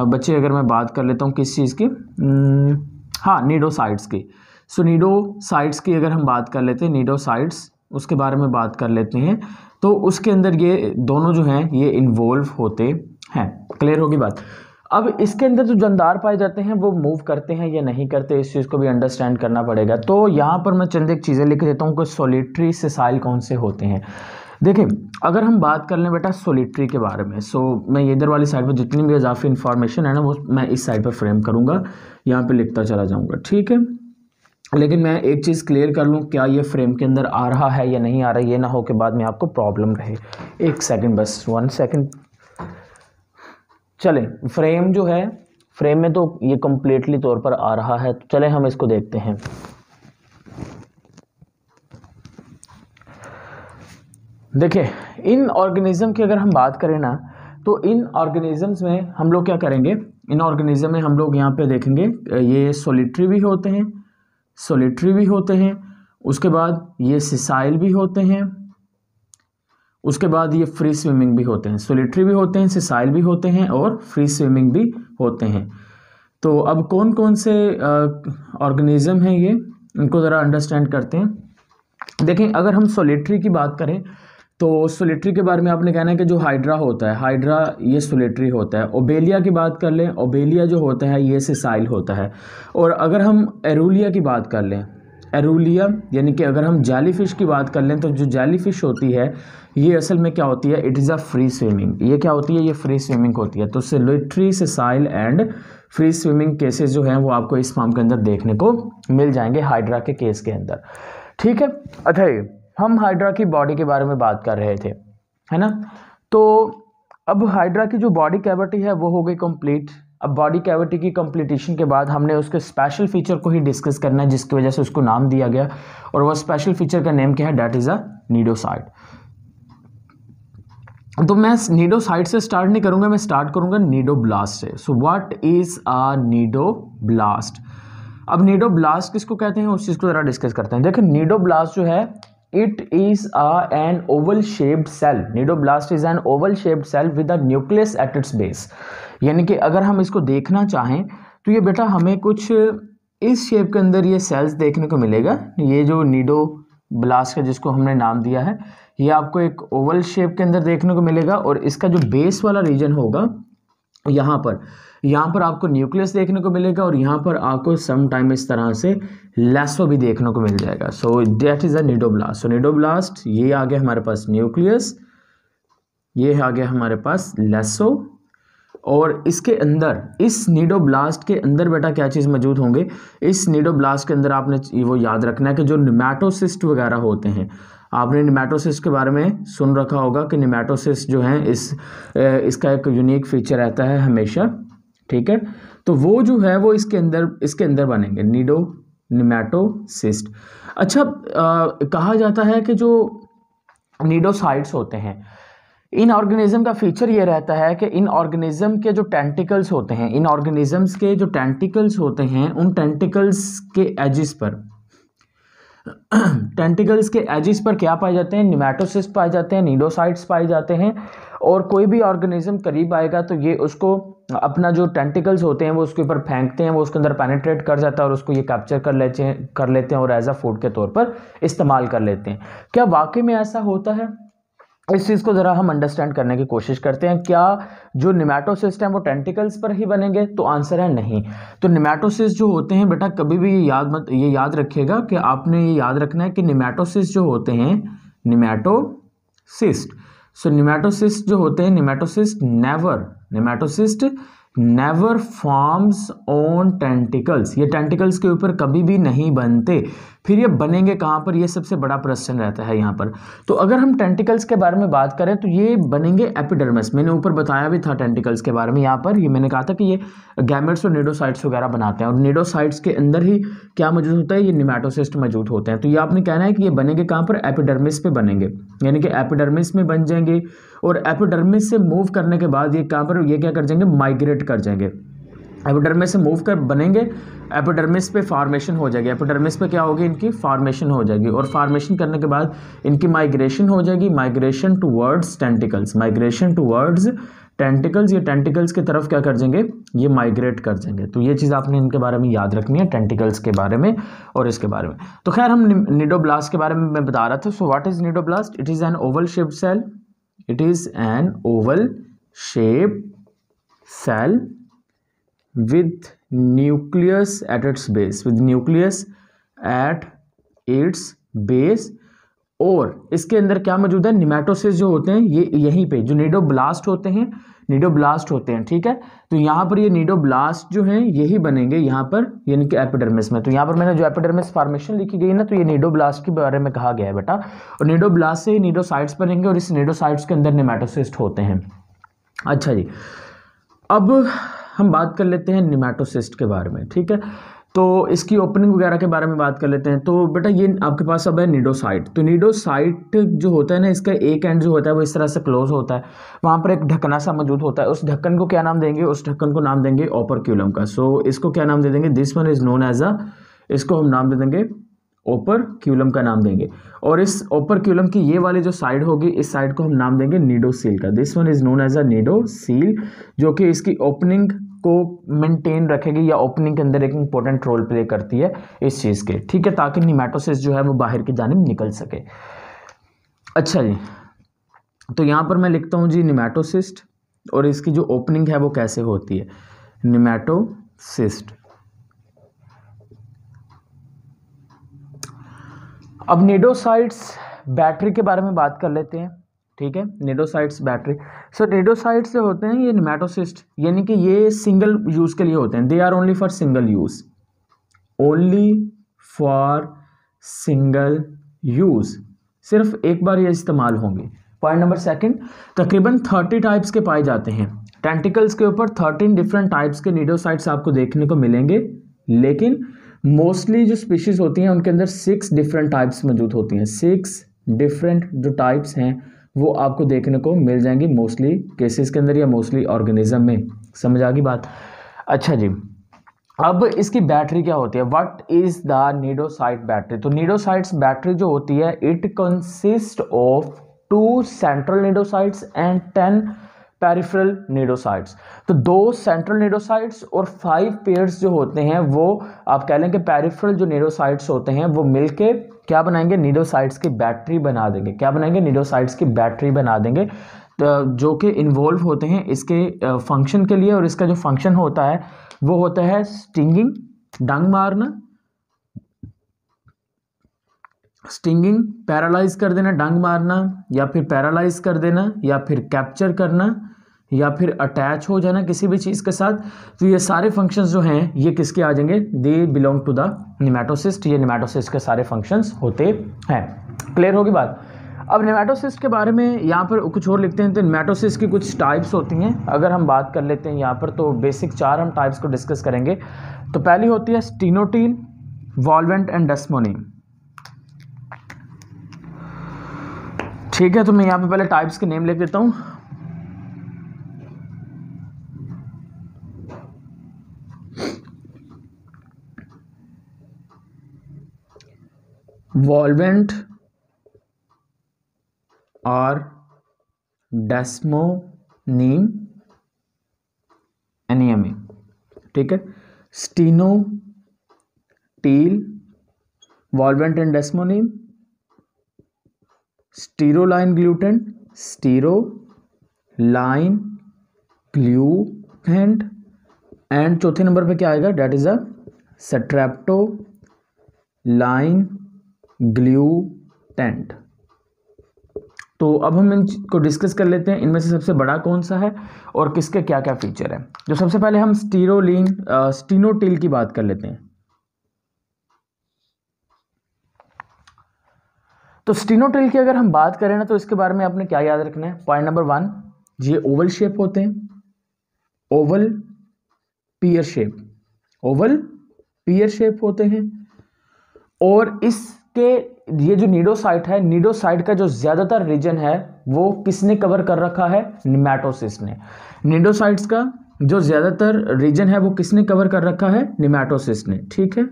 बच्चे अगर मैं बात कर लेता हूँ किस चीज़ की, हाँ नीडोसाइट्स की। सो नीडोसाइट्स की अगर हम बात कर लेते हैं, नीडोसाइट्स उसके बारे में बात कर लेते हैं, तो उसके अंदर ये दोनों जो हैं ये इन्वॉल्व होते हैं। क्लियर होगी बात। अब इसके अंदर जो जंदार पाए जाते हैं वो मूव करते हैं या नहीं करते, इस चीज़ को भी अंडरस्टैंड करना पड़ेगा। तो यहाँ पर मैं चंद एक चीज़ें लिख देता हूँ कि सोलिटरी सेसाइल कौन से होते हैं। देखिए अगर हम बात कर लें बेटा सोलिटरी के बारे में, सो मैं इधर वाली साइड पर जितनी भी इजाफी इन्फॉर्मेशन है ना वो मैं इस साइड पर फ्रेम करूँगा, यहाँ पर लिखता चला जाऊँगा, ठीक है। लेकिन मैं एक चीज़ क्लियर कर लूँ, क्या ये फ्रेम के अंदर आ रहा है या नहीं आ रहा है, ये ना हो के बाद में आपको प्रॉब्लम रहे। एक सेकंड बस, 1 सेकंड। चलें फ्रेम जो है, फ्रेम में तो ये कम्प्लीटली तौर पर आ रहा है, तो चलें हम इसको देखते हैं। देखिए इन ऑर्गेनिज्म की अगर हम बात करें ना, तो इन ऑर्गेनिजम्स में हम लोग क्या करेंगे, इन ऑर्गेनिज्म में हम लोग यहाँ पे देखेंगे ये सोलिटरी भी होते हैं, सोलिटरी भी होते हैं, उसके बाद ये सिसाइल भी होते हैं, उसके बाद ये फ्री स्विमिंग भी होते हैं। सोलिटरी भी होते हैं, सिसाइल भी होते हैं और फ्री स्विमिंग भी होते हैं। तो अब कौन कौन से ऑर्गेनिज्म हैं ये, इनको ज़रा अंडरस्टैंड करते हैं। देखें अगर हम सोलिटरी की बात करें तो सोलिटरी के बारे में आपने कहना है कि जो हाइड्रा होता है, हाइड्रा ये सोलिटरी होता है। ओबेलिया की बात कर लें, ओबेलिया जो होता है ये सिसाइल होता है। और अगर हम एरूलिया की बात कर लें, एरुलिया, यानी कि अगर हम जेलीफिश की बात कर लें तो जो जेलीफिश होती है ये असल में क्या होती है, it is a free swimming. ये क्या होती है, ये फ्री स्विमिंग होती है। तो solitary, sessile and free swimming cases जो हैं वो आपको इस फॉर्म के अंदर देखने को मिल जाएंगे हाइड्रा के केस के अंदर। ठीक है। अच्छा, हम हाइड्रा की बॉडी के बारे में बात कर रहे थे, है ना। तो अब हाइड्रा की जो बॉडी कैविटी है वो हो गई कंप्लीट। अब बॉडी कैविटी की कंप्लीटेशन के बाद हमने उसके स्पेशल फीचर को ही डिस्कस करना है, जिसकी वजह से उसको नाम दिया गया, और वह स्पेशल फीचर का नेम क्या है, डेट इज अ नीडोसाइट। तो मैं नीडोसाइट से स्टार्ट नहीं करूंगा, मैं स्टार्ट करूंगा नीडोब्लास्ट से। सो व्हाट इज अ नीडोब्लास्ट। अब नीडोब्लास्ट किसको कहते हैं उस चीज को जरा डिस्कस करते हैं। देखो नीडोब्लास्ट जो है it is an oval shaped cell. Cnidoblast is an oval shaped cell with a nucleus at its base. यानी कि अगर हम इसको देखना चाहें तो ये बेटा हमें कुछ इस शेप के अंदर ये सेल्स देखने को मिलेगा। ये जो नीडोब्लास्ट का जिसको हमने नाम दिया है ये आपको एक ओवल शेप के अंदर देखने को मिलेगा, और इसका जो बेस वाला रीजन होगा यहाँ पर आपको न्यूक्लियस देखने को मिलेगा, और यहाँ पर आपको सम टाइम इस तरह से लेसो भी देखने को मिल जाएगा। So that is a cnidoblast. So cnidoblast ये आ गया हमारे पास न्यूक्लियस, ये आ गया हमारे पास लेसो, और इसके अंदर इस नीडोब्लास्ट के अंदर बेटा क्या चीज़ मौजूद होंगे, इस नीडोब्लास्ट के अंदर आपने वो याद रखना है कि जो निमेटोसिस्ट वगैरह होते हैं, आपने निमेटोसिस्ट के बारे में सुन रखा होगा कि निमेटोसिस्ट जो है इसका एक यूनिक फीचर रहता है हमेशा। ठीक है, तो वो जो है वो इसके अंदर बनेंगे निमेटोसिस्ट। अच्छा, कहा जाता है कि जो नीडोसाइट्स होते हैं इन ऑर्गेनिज्म का फीचर ये रहता है कि इन ऑर्गेनिज्म के जो टेंटिकल्स होते हैं, इन ऑर्गेनिजम्स के जो टेंटिकल्स होते हैं उन टेंटिकल्स के एजिस पर क्या पाए जाते हैं, निमेटोसिस्ट पाए जाते हैं, नीडोसाइट्स पाए जाते हैं। और कोई भी ऑर्गेनिज्म करीब आएगा तो ये उसको अपना जो टेंटिकल्स होते हैं वो उसके ऊपर फेंकते हैं, वो उसके अंदर पेनिट्रेट कर जाता है और उसको ये कैप्चर कर लेते हैं और एज अ फूड के तौर पर इस्तेमाल कर लेते हैं। क्या वाकई में ऐसा होता है, इस चीज़ को ज़रा हम अंडरस्टैंड करने की कोशिश करते हैं। क्या जो निमेटोसिस्ट हैं वो टेंटिकल्स पर ही बनेंगे, तो आंसर है नहीं। तो निमेटोसिस्ट जो होते हैं बेटा कभी भी ये याद रखिएगा कि आपने ये याद रखना है कि निमेटोसिस्ट जो होते हैं, निमेटोसिस्ट जो होते हैं, nematocyst never forms on tentacles. ये टेंटिकल्स के ऊपर कभी भी नहीं बनते। फिर ये बनेंगे कहाँ पर, ये सबसे बड़ा प्रश्न रहता है यहाँ पर। तो अगर हम टेंटिकल्स के बारे में बात करें तो ये बनेंगे एपिडर्मिस। मैंने ऊपर बताया भी था टेंटिकल्स के बारे में, यहाँ पर ये मैंने कहा था कि ये गैमेट्स और नीडोसाइट्स वगैरह बनाते हैं, और नीडोसाइट्स के अंदर ही क्या मौजूद होता है, ये निमेटोसिस्ट मौजूद होते हैं। तो ये आपने कहना है कि ये बनेंगे कहाँ पर, एपिडर्मिस पे बनेंगे, यानी कि एपिडर्मिस में बन जाएंगे। और एपिडर्मिस से मूव करने के बाद ये कहाँ पर, ये क्या कर जाएंगे, माइग्रेट कर जाएंगे। एपिडर्मिस से मूव कर बनेंगे, एपिडर्मिस पे फॉर्मेशन हो जाएगी, एपिडर्मिस पे क्या होगी, इनकी फॉर्मेशन हो जाएगी, और फॉर्मेशन करने के बाद इनकी माइग्रेशन हो जाएगी, माइग्रेशन टुवर्ड्स टेंटिकल्स, ये टेंटिकल्स की तरफ क्या कर जाएंगे, ये माइग्रेट कर जाएंगे। तो ये चीज़ आपने इनके बारे में याद रखनी है, टेंटिकल्स के बारे में और इसके बारे में। तो खैर हम नीडोब्लास्ट के बारे में मैं बता रहा था। So what is cnidoblast, it is an oval shaped cell, it is an oval shaped cell with nucleus at its base, और इसके अंदर क्या मौजूद है, निमेटोसिस्ट जो होते हैं ये यहीं पे जो नीडोब्लास्ट होते हैं, ठीक है। तो यहाँ पर ये नीडोब्लास्ट जो हैं यही बनेंगे यहाँ पर, यानी कि एपिडर्मिस में। तो यहाँ पर मैंने जो एपिडर्मिस फॉर्मेशन लिखी गई ना, तो ये नीडोब्लास्ट के बारे में कहा गया है बेटा, और नीडोब्लास्ट से ही नीडोसाइट्स बनेंगे, और इस नीडोसाइट्स के अंदर निमेटोसिस्ट होते हैं। अच्छा जी, अब हम बात कर लेते हैं निमेटोसिस्ट के बारे में, ठीक है। तो इसकी ओपनिंग वगैरह के बारे में बात कर लेते हैं। तो बेटा ये आपके पास अब है नीडोसाइट। तो नीडोसाइट जो होता है ना, इसका एक एंड जो होता है वो इस तरह से क्लोज होता है, वहाँ पर एक ढक्कना सा मौजूद होता है। उस ढक्कन को क्या नाम देंगे, उस ढक्कन को नाम देंगे ओपरक्यूलम का। सो इसको क्या नाम दे देंगे, this one is known as इसको हम नाम दे देंगे ओपरक्यूलम का नाम देंगे। और इस ओपरक्यूलम की ये वाली जो साइड होगी, इस साइड को हम नाम देंगे नीडोसील का। This one is known as cnidocil, जो कि इसकी ओपनिंग को मेंटेन रखेगी या ओपनिंग के अंदर एक इंपॉर्टेंट रोल प्ले करती है इस चीज़ के, ठीक है, ताकि निमेटोसिस्ट जो है वो बाहर की जानिब निकल सके। अच्छा जी, तो यहाँ पर मैं लिखता हूँ जी निमेटोसिस्ट, और इसकी जो ओपनिंग है वो कैसे होती है, निमेटोसिस्ट। अब निडोसाइट्स बैटरी के बारे में बात कर लेते हैं, ठीक है। निडोसाइट्स बैटरी, सो निडोसाइट्स जो होते हैं ये नेमेटोसिस्ट, यानी कि ये सिंगल यूज के लिए होते हैं, they are only for single use, only for single use, सिर्फ एक बार ये इस्तेमाल होंगे। पॉइंट नंबर सेकंड, तकरीबन 30 टाइप्स के पाए जाते हैं। टेंटिकल्स के ऊपर 13 डिफरेंट टाइप्स के निडोसाइट्स आपको देखने को मिलेंगे, लेकिन मोस्टली जो स्पीशीज होती हैं उनके अंदर 6 डिफरेंट टाइप्स मौजूद होती हैं। 6 डिफरेंट जो टाइप्स हैं वो आपको देखने को मिल जाएंगी मोस्टली केसेस के अंदर या मोस्टली ऑर्गेनिज्म में। समझ आ गई बात? अच्छा जी, अब इसकी बैटरी क्या होती है? What is the cnidocyte battery? तो निडोसाइट्स बैटरी जो होती है it consist of 2 central cnidocytes and 10 peripheral cnidocytes. तो 2 सेंट्रल निडोसाइट्स और 5 पेयर्स जो होते हैं वो आप कह लें कि पेरिफेरल जो निडोसाइट्स होते हैं वो मिलके क्या बनाएंगे? निडोसाइट्स की बैटरी बना देंगे। क्या बनाएंगे? निडोसाइट्स की बैटरी बना देंगे, तो जो कि इन्वॉल्व होते हैं इसके फंक्शन के लिए। और इसका जो फंक्शन होता है वो होता है स्टिंगिंग, डंग मारना, स्टिंगिंग पैरालाइज कर देना, डंग मारना, या फिर पैरालाइज कर देना, या फिर कैप्चर करना, या फिर अटैच हो जाना किसी भी चीज़ के साथ। तो ये सारे फंक्शंस जो हैं ये किसके आ जाएंगे? They belong to the nematocyst. ये नेमेटोसिस्ट के सारे फंक्शंस होते हैं। क्लियर होगी बात? अब नेमेटोसिस्ट के बारे में यहाँ पर कुछ और लिखते हैं। तो नेमेटोसिस्ट की कुछ टाइप्स होती हैं, अगर हम बात कर लेते हैं यहाँ पर, तो बेसिक 4 हम टाइप्स को डिस्कस करेंगे। तो पहली होती है स्टीनोटील, वॉल्वेंट एंड डेस्मोनिम। ठीक है, तो मैं यहाँ पे पहले टाइप्स के नेम लिख देता हूँ। वॉल्वेंट और डेस्मोनिम, NEMA, ठीक है। Stenotele, volvent and desmoneme, stereoline glutinant, stereoline glutinant, and चौथे नंबर पे क्या आएगा? That is a streptoline glutinant. तो अब हम इनको डिस्कस कर लेते हैं, इनमें से सबसे बड़ा कौन सा है और किसके क्या क्या फीचर है। जो सबसे पहले हम स्टीनोटील की बात कर लेते हैं। तो स्टीनोटील की अगर हम बात करें ना, तो इसके बारे में आपने क्या याद रखना है? पॉइंट नंबर 1, ये ओवल शेप होते हैं, ओवल पियर शेप, ओवल पियर शेप होते हैं। और इसके ये जो निडोसाइट है, निडोसाइट का जो ज्यादातर रीजन है वो किसने कवर कर रखा है? नेमेटोसिस्ट ने। निडोसाइट्स का जो ज्यादातर रीजन है वो किसने कवर कर रखा है? नेमेटोसिस्ट ने, ठीक है।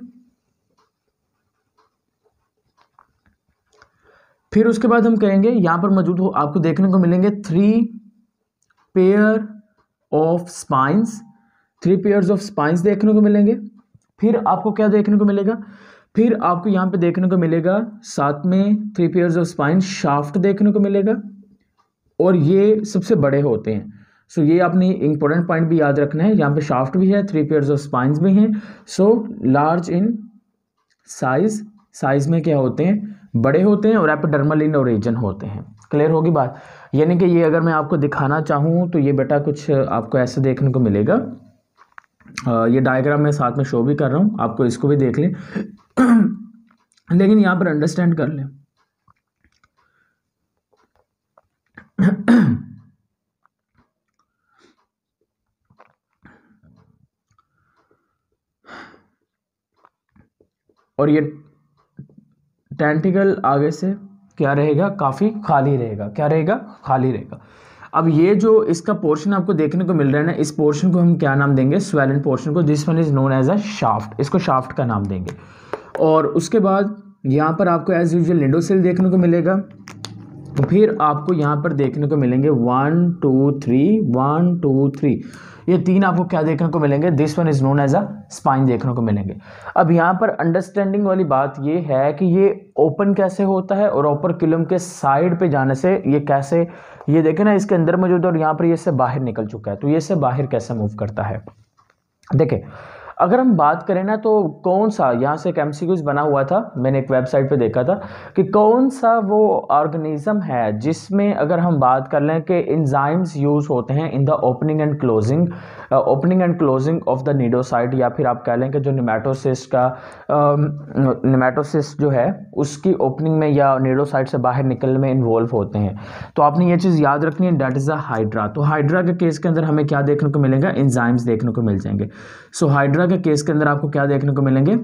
फिर उसके बाद हम कहेंगे यहां पर मौजूद हो आपको देखने को मिलेंगे 3 pair of spines, 3 pairs of spines देखने को मिलेंगे। फिर आपको क्या देखने को मिलेगा? फिर आपको यहां पे देखने को मिलेगा साथ में 3 पेयर्स ऑफ स्पाइन, शाफ्ट देखने को मिलेगा, और ये सबसे बड़े होते हैं। सो ये आपने इंपॉर्टेंट पॉइंट भी याद रखना है, यहाँ पे शाफ्ट भी है, 3 पेयर्स ऑफ स्पाइंस भी हैं। So large in size, size में क्या होते हैं? बड़े होते हैं, और एपिडर्मल इन ओरिजिन होते हैं। क्लियर होगी बात? यानी कि ये अगर मैं आपको दिखाना चाहूँ तो ये बेटा कुछ आपको ऐसे देखने को मिलेगा। ये डायग्राम मैं साथ में शो भी कर रहा हूँ, आपको इसको भी देख लें लेकिन यहाँ पर अंडरस्टैंड कर लें। और ये टेंटिकल आगे से क्या रहेगा? काफ़ी खाली रहेगा। क्या रहेगा? खाली रहेगा। अब ये जो इसका पोर्शन आपको देखने को मिल रहा है ना, इस पोर्शन को हम क्या नाम देंगे? स्वेलन पोर्शन को। This one is known as a shaft, इसको शाफ्ट का नाम देंगे। और उसके बाद यहाँ पर आपको एज यूजुअल निडोसेल देखने को मिलेगा। तो फिर आपको यहाँ पर देखने को मिलेंगे 1 2 3, 1 2 3, ये 3 आपको क्या देखने को मिलेंगे? This one is known as a spine देखने को मिलेंगे। अब यहाँ पर अंडरस्टैंडिंग वाली बात ये है कि ये ओपन कैसे होता है और ओपर्क्युलम के साइड पे जाने से ये कैसे, ये देखें ना इसके अंदर मौजूद है और यहाँ पर ये इससे बाहर निकल चुका है, तो ये इससे बाहर कैसे मूव करता है? देखिए अगर हम बात करें ना तो कौन सा, यहाँ से एक एमसीक्यूज बना हुआ था, मैंने एक वेबसाइट पे देखा था कि कौन सा वो ऑर्गेनिज्म है जिसमें अगर हम बात कर लें कि एंजाइम्स यूज होते हैं in the opening and closing of the cnidocyte, या फिर आप कह लें कि जो निमेटोसिस्ट जो है उसकी ओपनिंग में या निडोसाइट से बाहर निकलने में इन्वॉल्व होते हैं। तो आपने ये चीज़ याद रखनी है, डेट इज़ द हाइड्रा। तो हाइड्रा के केस के अंदर हमें क्या देखने को मिलेगा, एंजाइम्स देखने को मिल जाएंगे। सो हाइड्रा के केस के अंदर आपको क्या देखने को मिलेंगे,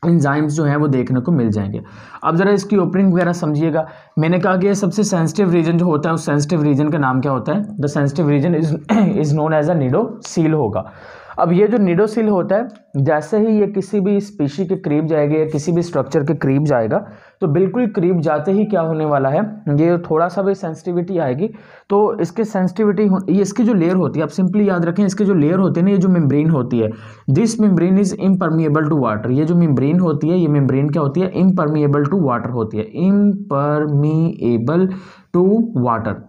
एंजाइम्स जो है वो देखने को मिल जाएंगे। अब जरा इसकी ओपनिंग वगैरह समझिएगा। मैंने कहा कि ये सबसे सेंसिटिव रीजन जो होता है उस सेंसिटिव रीजन का नाम क्या होता है, the sensitive region is known as a cnidocil होगा। अब ये जो निडोसील होता है, जैसे ही ये किसी भी स्पीशी के करीब जाएगा या किसी भी स्ट्रक्चर के करीब जाएगा तो बिल्कुल करीब जाते ही क्या होने वाला है, ये थोड़ा सा भी सेंसिटिविटी आएगी। तो इसके सेंसिटिविटी ये इसकी जो लेयर होती है, आप सिंपली याद रखें, इसकी जो लेयर होती है ना, ये जो मेम्ब्रेन होती है, this membrane is impermeable to water. ये जो मेम्ब्रेन होती है, ये मेम्ब्रेन क्या होती है, इम्परमिएबल टू वाटर होती है, इम्परमिएबल टू वाटर।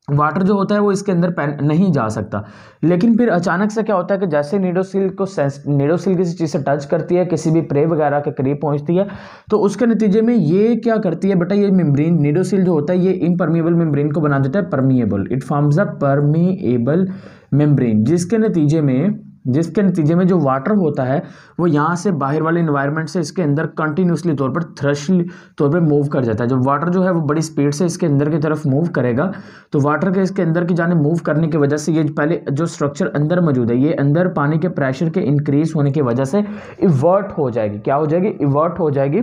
वाटर जो होता है वो इसके अंदर नहीं जा सकता। लेकिन फिर अचानक से क्या होता है कि जैसे निडोसील किसी चीज़ से टच करती है, किसी भी प्रे वगैरह के करीब पहुंचती है, तो उसके नतीजे में ये क्या करती है बेटा, ये मेम्ब्रेन निडोसील जो होता है ये इम्परमिएबल मेम्ब्रेन को बना देता है permeable. It forms a permeable membrane, जिसके नतीजे में जो वाटर होता है वो यहाँ से बाहर वाले इन्वायरमेंट से इसके अंदर कंटिन्यूसली तौर पर थ्रशली तौर पर मूव कर जाता है। जब वाटर जो है वो बड़ी स्पीड से इसके अंदर की तरफ मूव करेगा, तो वाटर के इसके अंदर की जानिब मूव करने की वजह से ये पहले जो स्ट्रक्चर अंदर मौजूद है, ये अंदर पानी के प्रेशर के इंक्रीज होने की वजह से इवर्ट हो जाएगी। क्या हो जाएगी, इवर्ट हो जाएगी,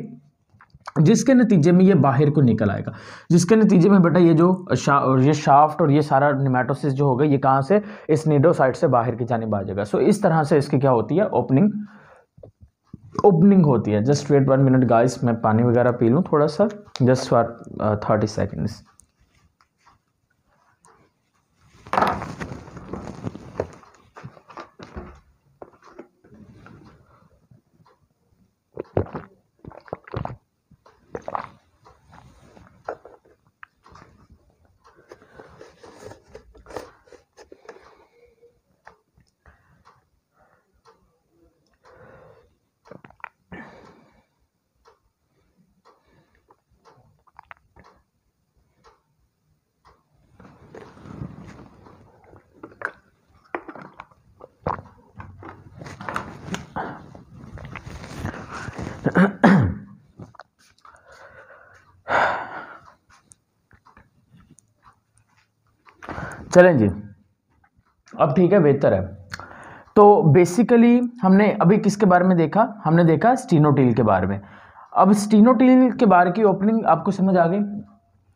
जिसके नतीजे में ये बाहर को निकल आएगा। जिसके नतीजे में बेटा ये जो ये शाफ्ट और ये सारा निमेटोसिस जो होगा ये कहाँ से, इस निडोसाइट से बाहर की जानिब आ जाएगा। सो इस तरह से इसकी क्या होती है, ओपनिंग होती है। जस्ट वेट 1 मिनट गाइस, मैं पानी वगैरह पी लूँ थोड़ा सा, जस्ट फॉर 30 सेकेंड्स। चलें जी, अब ठीक है, बेहतर है। तो बेसिकली हमने अभी किसके बारे में देखा, हमने देखा स्टीनोटील के बारे में। अब स्टीनोटील के बारे की ओपनिंग आपको समझ आ गई।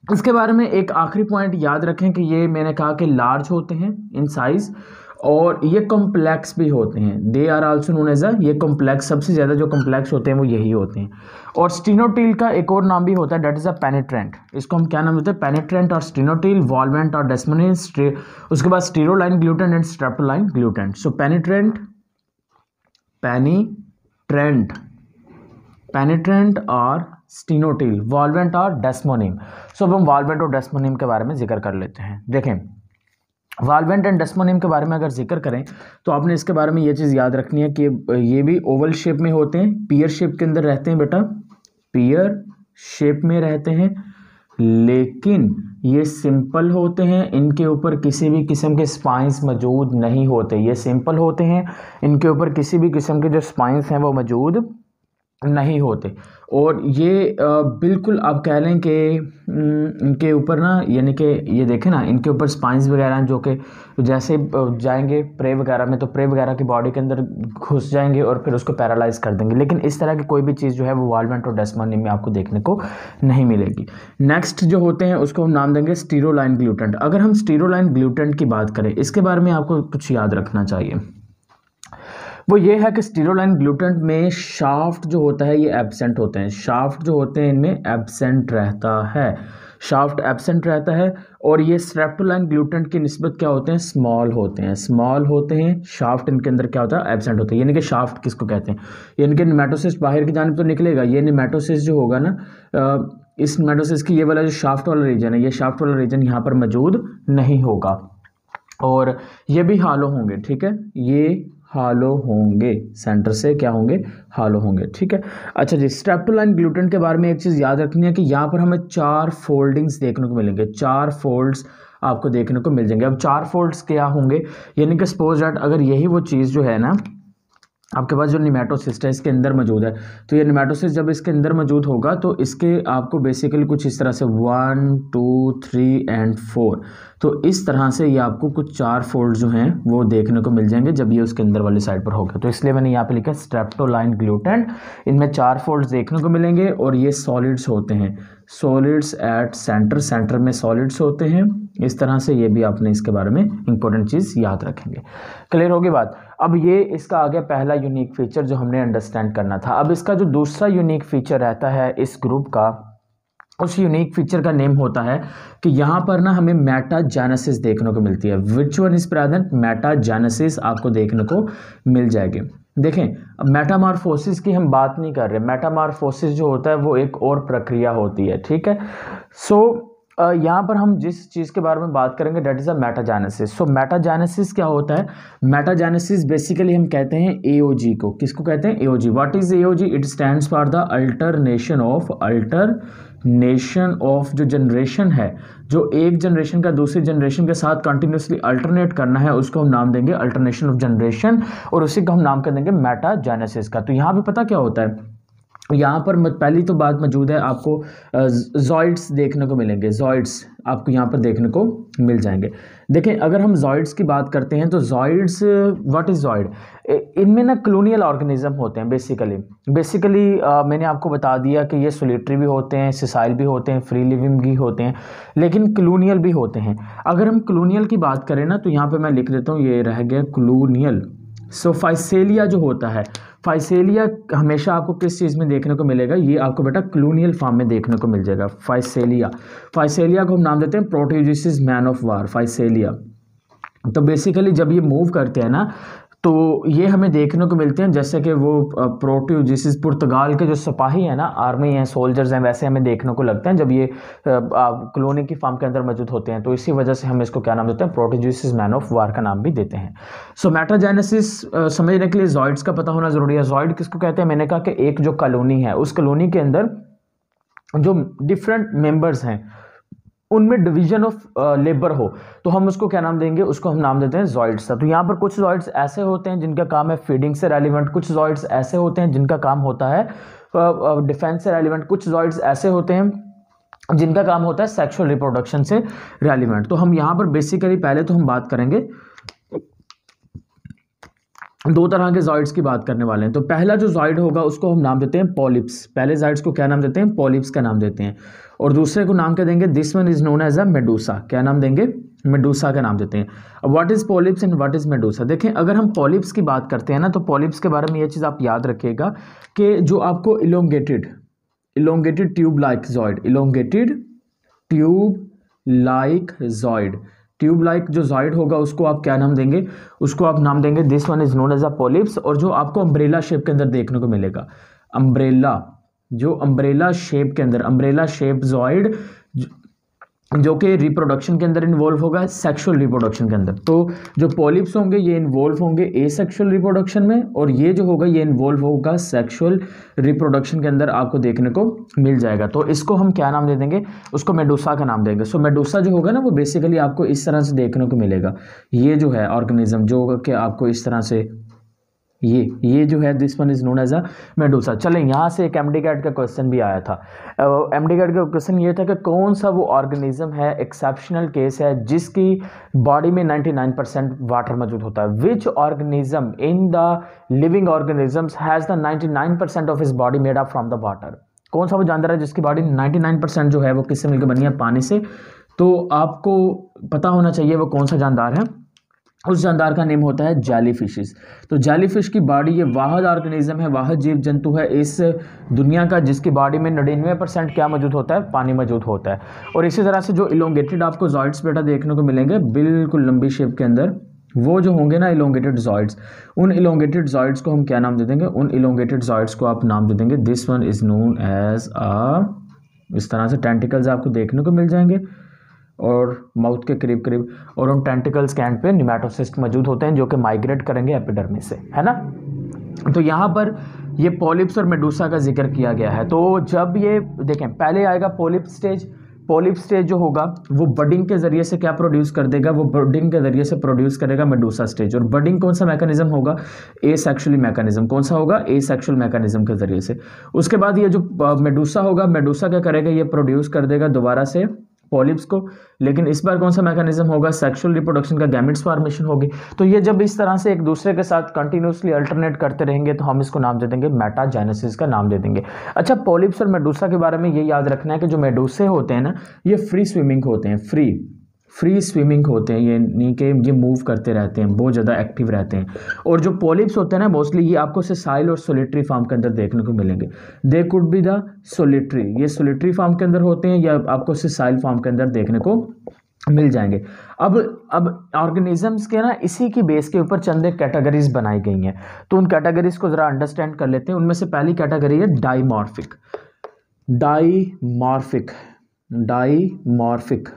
इसके बारे में एक आखिरी पॉइंट याद रखें कि ये मैंने कहा कि लार्ज होते हैं इन साइज और ये कॉम्प्लेक्स भी होते हैं। They are also known as ये कॉम्प्लेक्स, सबसे ज़्यादा जो कॉम्प्लेक्स होते हैं वो यही होते हैं। और स्टीनोटील का एक और नाम भी होता है, डेट इज़ अ पेनिट्रेंट। इसको हम क्या नाम देते हैं, पेनिट्रेंट और स्टीनोटील, वॉल्वेंट और डेस्मोनिन, उसके बाद स्टीरोलाइन ग्लूटेंट एंड स्ट्रेप्टोलाइन ग्लूटेंट। सो पेनिट्रेंट और स्टीनोटील, वॉल्वेंट और डेस्मोनिम। सो अब हम वॉल्वेंट और डेस्मोनिम के बारे में जिक्र कर लेते हैं। देखें, वॉल्वेंट एंड डेस्मोनिम के बारे में अगर जिक्र करें तो आपने इसके बारे में ये चीज़ याद रखनी है कि ये भी ओवल शेप में होते हैं, पीयर शेप के अंदर रहते हैं बेटा, पीयर शेप में रहते हैं, लेकिन ये सिंपल होते हैं। इनके ऊपर किसी भी किस्म के स्पाइंस मौजूद नहीं होते। ये सिंपल होते हैं, इनके ऊपर किसी भी किस्म के जो स्पाइंस हैं वो मौजूद नहीं होते। और ये बिल्कुल आप कह लें कि इनके ऊपर ना, यानी कि ये देखें ना, इनके ऊपर स्पाइंस वगैरह जो कि जैसे जाएंगे प्रे वगैरह में तो प्रे वगैरह की बॉडी के अंदर घुस जाएंगे और फिर उसको पैरालाइज कर देंगे। लेकिन इस तरह की कोई भी चीज़ जो है वो वॉल्वेंट और डेस्मोनिम में आपको देखने को नहीं मिलेगी। नेक्स्ट जो होते हैं उसको हम नाम देंगे स्टीरोलाइन ग्लूटेंट। अगर हम स्टीरोलाइन ग्लूटेंट की बात करें, इसके बारे में आपको कुछ याद रखना चाहिए। वो ये है कि स्टीरोलाइन ग्लूटेंट में शाफ्ट जो होता है ये एब्सेंट होते हैं। शाफ्ट जो होते हैं इनमें एब्सेंट रहता है, शाफ्ट एब्सेंट रहता है। और ये स्ट्रेप्टोलाइन ग्लूटेंट की निस्बत क्या होते हैं, स्मॉल होते हैं, स्मॉल होते हैं। शाफ्ट इनके अंदर क्या होता है, एब्सेंट होता है। यानी कि शाफ्ट किसको कहते हैं, यानी कि नेमेटोसिस बाहर की जानिब तो निकलेगा। ये नेमेटोसिस जो होगा ना, इस नेमेटोसिस की ये वाला जो शाफ्ट वाला रीजन है, ये शाफ्ट वाला रीजन यहाँ पर मौजूद नहीं होगा। और ये भी हालो होंगे, ठीक है, ये हालो होंगे, सेंटर से क्या होंगे, हालो होंगे, ठीक है। अच्छा जी, स्ट्रेप्टोलाइन ग्लूटेन के बारे में एक चीज़ याद रखनी है कि यहाँ पर हमें 4 फोल्डिंग्स देखने को मिलेंगे, 4 फोल्ड्स आपको देखने को मिल जाएंगे। अब 4 फोल्ड्स क्या होंगे, यानी कि सपोज दैट अगर यही वो चीज़ जो है ना आपके पास जो निमेटोसिस्ट है इसके अंदर मौजूद है, तो ये निमेटोसिस्ट जब इसके अंदर मौजूद होगा तो इसके आपको बेसिकली कुछ इस तरह से 1 2 3 एंड 4, तो इस तरह से ये आपको कुछ 4 फोल्ड जो हैं वो देखने को मिल जाएंगे जब ये उसके अंदर वाली साइड पर होगा। तो इसलिए मैंने यहाँ पे लिखा स्ट्रेप्टोलाइन ग्लूटेन, इनमें 4 फोल्ड्स देखने को मिलेंगे और ये सॉलिड्स होते हैं, सॉलिड्स एट सेंटर, सेंटर में सॉलिड्स होते हैं। इस तरह से ये भी आपने इसके बारे में इंपॉर्टेंट चीज़ याद रखेंगे। क्लियर होगी बात। अब ये इसका आ गया पहला यूनिक फीचर जो हमने अंडरस्टैंड करना था। अब इसका जो दूसरा यूनिक फीचर रहता है इस ग्रुप का, उस यूनिक फीचर का नेम होता है कि यहाँ पर ना हमें मेटाजेनेसिस देखने को मिलती है। Which one is present, metagenesis आपको देखने को मिल जाएगी। देखें, अब मेटामॉर्फोसिस की हम बात नहीं कर रहे, मेटामॉर्फोसिस जो होता है वो एक और प्रक्रिया होती है, ठीक है। सो यहाँ पर हम जिस चीज़ के बारे में बात करेंगे that is a metagenesis. So metagenesis क्या होता है, मेटाजेनेसिस बेसिकली हम कहते हैं एओजी को, किसको कहते हैं, AOG. What is AOG, it stands for the alternation of जो जनरेशन है, जो एक जनरेशन का दूसरी जनरेशन के साथ कंटिन्यूसली अल्टरनेट करना है, उसको हम नाम देंगे अल्टरनेशन ऑफ जनरेशन, और उसी को हम नाम कर देंगे मेटाजेनेसिस का। तो यहाँ पे पता क्या होता है, यहाँ पर पहली तो बात मौजूद है, आपको जॉइड्स देखने को मिलेंगे, जॉइड्स आपको यहाँ पर देखने को मिल जाएंगे। देखें, अगर हम जॉइड्स की बात करते हैं तो जॉइड्स, व्हाट इज जॉइड, इनमें ना कॉलोनियल ऑर्गेनिज्म होते हैं बेसिकली मैंने आपको बता दिया कि ये सोलिटरी भी होते हैं, सिसाइल भी होते हैं, फ्री लिविंग भी होते हैं, लेकिन कॉलोनियल भी होते हैं। अगर हम कॉलोनियल की बात करें ना तो यहाँ पर मैं लिख देता हूँ, ये रह गया कॉलोनियल। सो फाइसेलिया जो होता है, फाइसेलिया हमेशा आपको किस चीज़ में देखने को मिलेगा, ये आपको बेटा कॉलोनियल फॉर्म में देखने को मिल जाएगा। फाइसेलिया को हम नाम देते हैं प्रोटेजिसिस मैन ऑफ वार, फाइसेलिया। तो बेसिकली जब ये मूव करते हैं ना तो ये हमें देखने को मिलते हैं जैसे कि वो प्रोटेजिसिस पुर्तगाल के जो सिपाही हैं ना, आर्मी हैं, सोल्जर्स हैं, वैसे हमें देखने को लगते हैं जब ये कॉलोनी की फॉर्म के अंदर मौजूद होते हैं। तो इसी वजह से हम इसको क्या नाम देते हैं, प्रोटेजिसिस मैन ऑफ वार का नाम भी देते हैं। सो मेटाजेनेसिस समझने के लिए जॉइड्स का पता होना जरूरी है। जॉइड किसको कहते हैं, मैंने कहा कि एक जो कॉलोनी है उस कॉलोनी के अंदर जो डिफरेंट मेंबर्स हैं उनमें डिवीजन ऑफ लेबर हो तो हम उसको क्या नाम देंगे, उसको हम नाम देते हैं जॉइड्स। तो यहाँ पर कुछ जॉइड्स ऐसे होते हैं जिनका काम है फीडिंग से रेलिवेंट, कुछ जॉइड्स ऐसे होते हैं जिनका काम होता है डिफेंस से रेलिवेंट, कुछ जॉइड्स ऐसे होते हैं जिनका काम होता है सेक्सुअल रिप्रोडक्शन से रेलिवेंट। तो हम यहाँ पर बेसिकली पहले तो हम बात करेंगे, दो तरह के जॉइड्स की बात करने वाले हैं। तो पहला जो जॉइड होगा उसको हम नाम देते हैं पॉलिप्स, पहले जॉइड्स को क्या नाम देते हैं, पॉलिप्स का नाम देते हैं। और दूसरे को नाम क्या देंगे, this one is known as a medusa, क्या नाम देंगे, मेडूसा का नाम देते हैं। अब what is polyps and what is medusa, देखें अगर हम पॉलिप्स की बात करते हैं ना तो पॉलिप्स के बारे में ये चीज़ आप याद रखिएगा कि जो आपको elongated tube like zooid, elongated tube like zooid, tube like जो जॉइड होगा उसको आप क्या नाम देंगे, उसको आप नाम देंगे this one is known as a polyps. और जो आपको अम्ब्रेला शेप के अंदर देखने को मिलेगा, अम्ब्रेला, जो अम्ब्रेला शेप के अंदर, अम्ब्रेला शेप जॉइड जो कि रिप्रोडक्शन के अंदर इन्वॉल्व होगा, सेक्सुअल रिप्रोडक्शन के अंदर। तो जो पॉलिप्स होंगे ये इन्वॉल्व होंगे एसेक्सुअल रिप्रोडक्शन में, और ये जो होगा ये इन्वॉल्व होगा सेक्सुअल रिप्रोडक्शन के अंदर, आपको देखने को मिल जाएगा। तो इसको हम क्या नाम दे देंगे, उसको मेडूसा का नाम देंगे। सो मेडूसा जो होगा ना वो बेसिकली आपको इस तरह से देखने को मिलेगा, ये जो है ऑर्गेनिज्म जो कि आपको इस तरह से ये जो है this one is known as a medusa. चलें, यहाँ से एक एमडी कैट का क्वेश्चन भी आया था। एमडी कैट का क्वेश्चन ये था कि कौन सा वो ऑर्गेनिज्म है, एक्सेप्शनल केस है, जिसकी बॉडी में 99% वाटर मौजूद होता है। Which organism in the living organisms has the 99% of his body made up from the water, कौन सा वो जानदार है जिसकी बॉडी 99% जो है वो किससे मिलकर बनी है, पानी से। तो आपको पता होना चाहिए वो कौन सा जानदार है, उस जानदार का नेम होता है जेलीफिशेस। तो जेलीफिश की बॉडी, ये वाहिद ऑर्गेनिज्म है, वाहिद जीव जंतु है इस दुनिया का जिसकी बॉडी में 99% क्या मौजूद होता है, पानी मौजूद होता है। और इसी तरह से जो इलोंगेटेड आपको जॉइड्स बेटा देखने को मिलेंगे बिल्कुल लंबी शेप के अंदर, वो जो होंगे ना इलोंगेटेड जॉइड्स, उन इलोंगेटेड जॉइड्स को हम क्या नाम दे देंगे, उन इलोंगेटेड जॉइड्स को आप नाम दे देंगे this one is known as a, इस तरह से टेंटिकल्स आपको देखने को मिल जाएंगे। और माउथ के करीब करीब, और उन टेंटिकल्स के एंड पे निमेटोसिस्ट मौजूद होते हैं जो कि माइग्रेट करेंगे एपिडर्मिस से, है ना। तो यहाँ पर ये पॉलिप्स और मेडूसा का जिक्र किया गया है। तो जब ये देखें, पहले आएगा पॉलिप स्टेज। पॉलिप स्टेज जो होगा वो बडिंग के जरिए से क्या प्रोड्यूस कर देगा, वो बडिंग के जरिए से प्रोड्यूस करेगा मेडूसा स्टेज। और बडिंग कौन सा मैकेनिज्म होगा, एसेक्सुअली मैकेनिज्म। कौन सा होगा, एसेक्सुअल मैकेनिज्म के जरिए से। उसके बाद ये जो मेडूसा होगा, मेडूसा क्या करेगा, ये प्रोड्यूस कर देगा दोबारा से पॉलिप्स को, लेकिन इस बार कौन सा मैकेनिज्म होगा, सेक्सुअल रिप्रोडक्शन का, गैमेट्स फॉर्मेशन होगी। तो ये जब इस तरह से एक दूसरे के साथ कंटिन्यूसली अल्टरनेट करते रहेंगे तो हम इसको नाम दे देंगे मेटाजेनेसिस का नाम दे देंगे। अच्छा, पॉलिप्स और मेडूसा के बारे में ये याद रखना है कि जो मेडूसे होते हैं ना, ये फ्री स्विमिंग होते हैं, फ्री स्विमिंग होते हैं, ये नहीं कि ये मूव करते रहते हैं, बहुत ज़्यादा एक्टिव रहते हैं। और जो पॉलिप्स होते हैं ना, मोस्टली ये आपको सेसाइल और सोलिटरी फॉर्म के अंदर देखने को मिलेंगे। They could be the solitary, ये सोलिटरी फॉर्म के अंदर होते हैं या आपको सेसाइल फॉर्म के अंदर देखने को मिल जाएंगे। अब ऑर्गेनिजम्स के ना इसी की बेस के ऊपर चंद कैटेगरीज बनाई गई हैं, तो उन कैटेगरीज को ज़रा अंडरस्टैंड कर लेते हैं। उनमें से पहली कैटेगरी है डाइमॉर्फिक। डाइमॉर्फिक,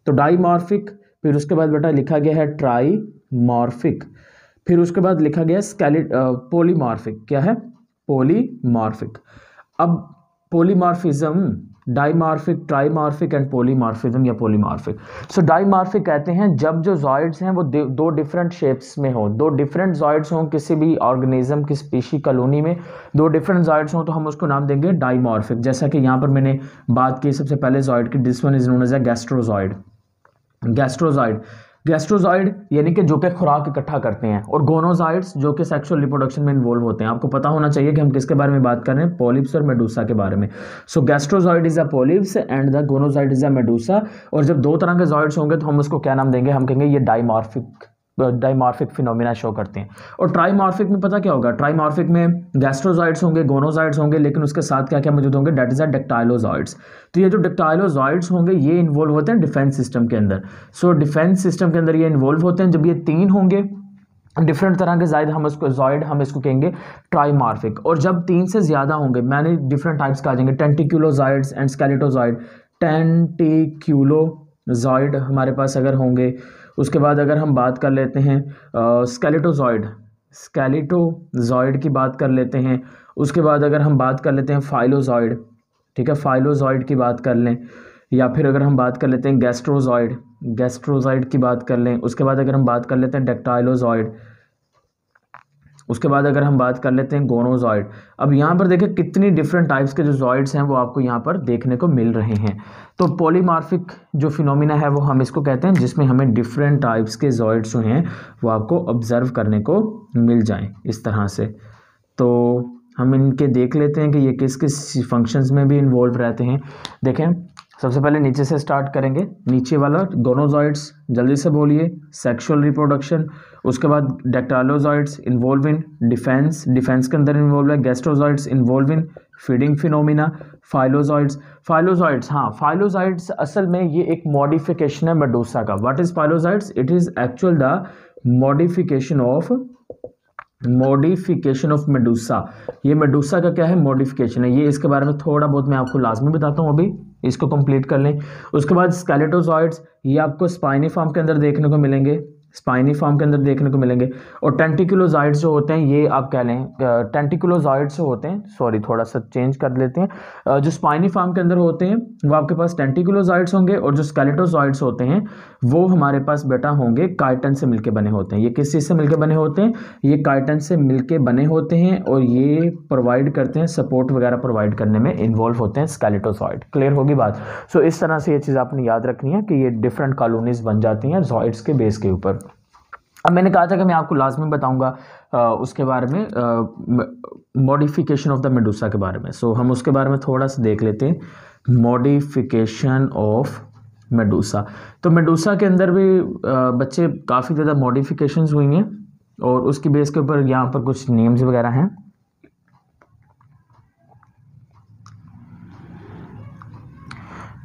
तो डाइमॉर्फिक, फिर उसके बाद बेटा लिखा गया है ट्राइमॉर्फिक, फिर उसके बाद लिखा गया पॉलीमॉर्फिक। क्या है, पॉलीमॉर्फिक। अब पॉलीमॉर्फिज्म, डाइमॉर्फिक, ट्राइमॉर्फिक एंड पॉलीमॉर्फिज्म या पॉलीमॉर्फिक। सो डाइमॉर्फिक कहते हैं जब जो जॉइड्स हैं वो दो डिफरेंट शेप्स में हो, दो डिफरेंट जॉइड्स हों किसी भी ऑर्गेनिज्म की स्पीशी कॉलोनी में, दो डिफरेंट जॉइड्स हों तो हम उसको नाम देंगे डाइमॉर्फिक। जैसा कि यहाँ पर मैंने बात की सबसे पहले जॉइड की, this one is known as a gastrozooid. Gastrozooid यानी कि जो कि खुराक इकट्ठा करते हैं, और गोनोजॉइड्स जो कि सेक्सुअल रिप्रोडक्शन में इन्वॉल्व होते हैं। आपको पता होना चाहिए कि हम किसके बारे में बात कर रहे हैं, पॉलिप्स और मेडूसा के बारे में। So gastrozooid is a polyps and the gonozooid is a medusa. और जब दो तरह के जॉइड्स होंगे तो हम उसको क्या नाम देंगे, हम कहेंगे ये डाइमॉर्फिक फिनोमिना शो करते हैं। और ट्राइमॉर्फिक में पता क्या होगा, ट्राइमॉर्फिक में गैस्ट्रोजॉइड्स होंगे, गोनोजॉइड्स होंगे, लेकिन उसके साथ क्या क्या मौजूद होंगे, डेट इज अ डेक्टाइलोजॉइड्स। तो ये जो डेक्टाइलोजॉइड्स होंगे ये इन्वॉल्व होते हैं डिफेंस सिस्टम के अंदर। सो डिफेंस सिस्टम के अंदर ये इन्वॉल्व होते हैं। जब ये तीन होंगे डिफरेंट तरह के जायद, हम इसको कहेंगे ट्राइमॉर्फिक। और जब तीन से ज़्यादा होंगे, मैंने डिफरेंट टाइप्स का आ जाएंगे, टेंटिक्यूलोजॉइड्स एंड स्केलेटोजॉइड। टेंटिक्यूलोजॉइड हमारे पास अगर होंगे, उसके बाद अगर हम बात कर लेते हैं स्केलेटोजॉइड की बात कर लेते हैं। उसके बाद अगर हम बात कर लेते हैं फाइलोजॉइड, ठीक है, फाइलोजॉइड की बात कर लें, या फिर अगर हम बात कर लेते हैं गैस्ट्रोजॉइड की बात कर लें। उसके बाद अगर हम बात कर लेते हैं डेक्टाइलोजॉइड, उसके बाद अगर हम बात कर लेते हैं गोनोजॉइड। अब यहाँ पर देखें कितनी डिफरेंट टाइप्स के जो जॉइड्स हैं वो आपको यहाँ पर देखने को मिल रहे हैं। तो पॉलीमॉर्फिक जो फिनोमिना है वो हम इसको कहते हैं जिसमें हमें डिफरेंट टाइप्स के जॉइड्स जो हैं वो आपको ऑब्जर्व करने को मिल जाएं इस तरह से। तो हम इनके देख लेते हैं कि ये किस किस फंक्शंस में भी इन्वॉल्व रहते हैं। देखें, सबसे पहले नीचे से स्टार्ट करेंगे, नीचे वाला गोनोजॉइड्स, जल्दी से बोलिए, सेक्सुअल रिप्रोडक्शन। उसके बाद डेक्टाइलोजॉइड्स इन्वॉल्व इन डिफेंस के अंदर इन्वॉल्व है। गैस्ट्रोजॉइड्स इन्वॉल्व इन फीडिंग फिनोमिना। फाइलोजॉइड्स हाँ, फाइलोजॉइड्स असल में ये एक मॉडिफिकेशन है मेडूसा का। What is phyllozooids, it is actual the modification of medusa. ये मेडूसा का क्या है, मॉडिफिकेशन है। ये इसके बारे में थोड़ा बहुत मैं आपको लाजमी बताता हूँ, अभी इसको कंप्लीट कर लें। उसके बाद स्केलेटोजॉइड्स, ये आपको स्पाइनी फॉर्म के अंदर देखने को मिलेंगे। और टेंटिकुलोजॉइड्स जो होते हैं, ये आप कह लें टेंटिकुलोजॉइड्स जो होते हैं, सॉरी थोड़ा सा चेंज कर लेते हैं, जो स्पाइनी फॉर्म के अंदर होते हैं वो आपके पास टेंटिकुलोजॉइड्स होंगे, और जो स्केलेटोजॉइड्स होते हैं वो हमारे पास बेटा होंगे काइटन से मिलके बने होते हैं। ये किस चीज़ से मिलके बने होते हैं, ये काइटन से मिलके बने होते हैं, और ये प्रोवाइड करते हैं, सपोर्ट वगैरह प्रोवाइड करने में इन्वॉल्व होते हैं स्केलेटोजॉइड। क्लियर होगी बात। सो इस तरह से ये चीज़ आपने याद रखनी है कि ये डिफरेंट कॉलोनीज बन जाती हैं जॉइड्स के बेस के ऊपर। अब मैंने कहा था कि मैं आपको लाजमी बताऊंगा उसके बारे में, मॉडिफिकेशन ऑफ द मेडूसा के बारे में। सो हम उसके बारे में थोड़ा सा देख लेते हैं, मॉडिफिकेशन ऑफ मेडूसा। तो मेडूसा के अंदर भी बच्चे काफ़ी ज़्यादा मॉडिफिकेशंस हुई हैं, और उसकी बेस के ऊपर यहाँ पर कुछ नेम्स वगैरह हैं।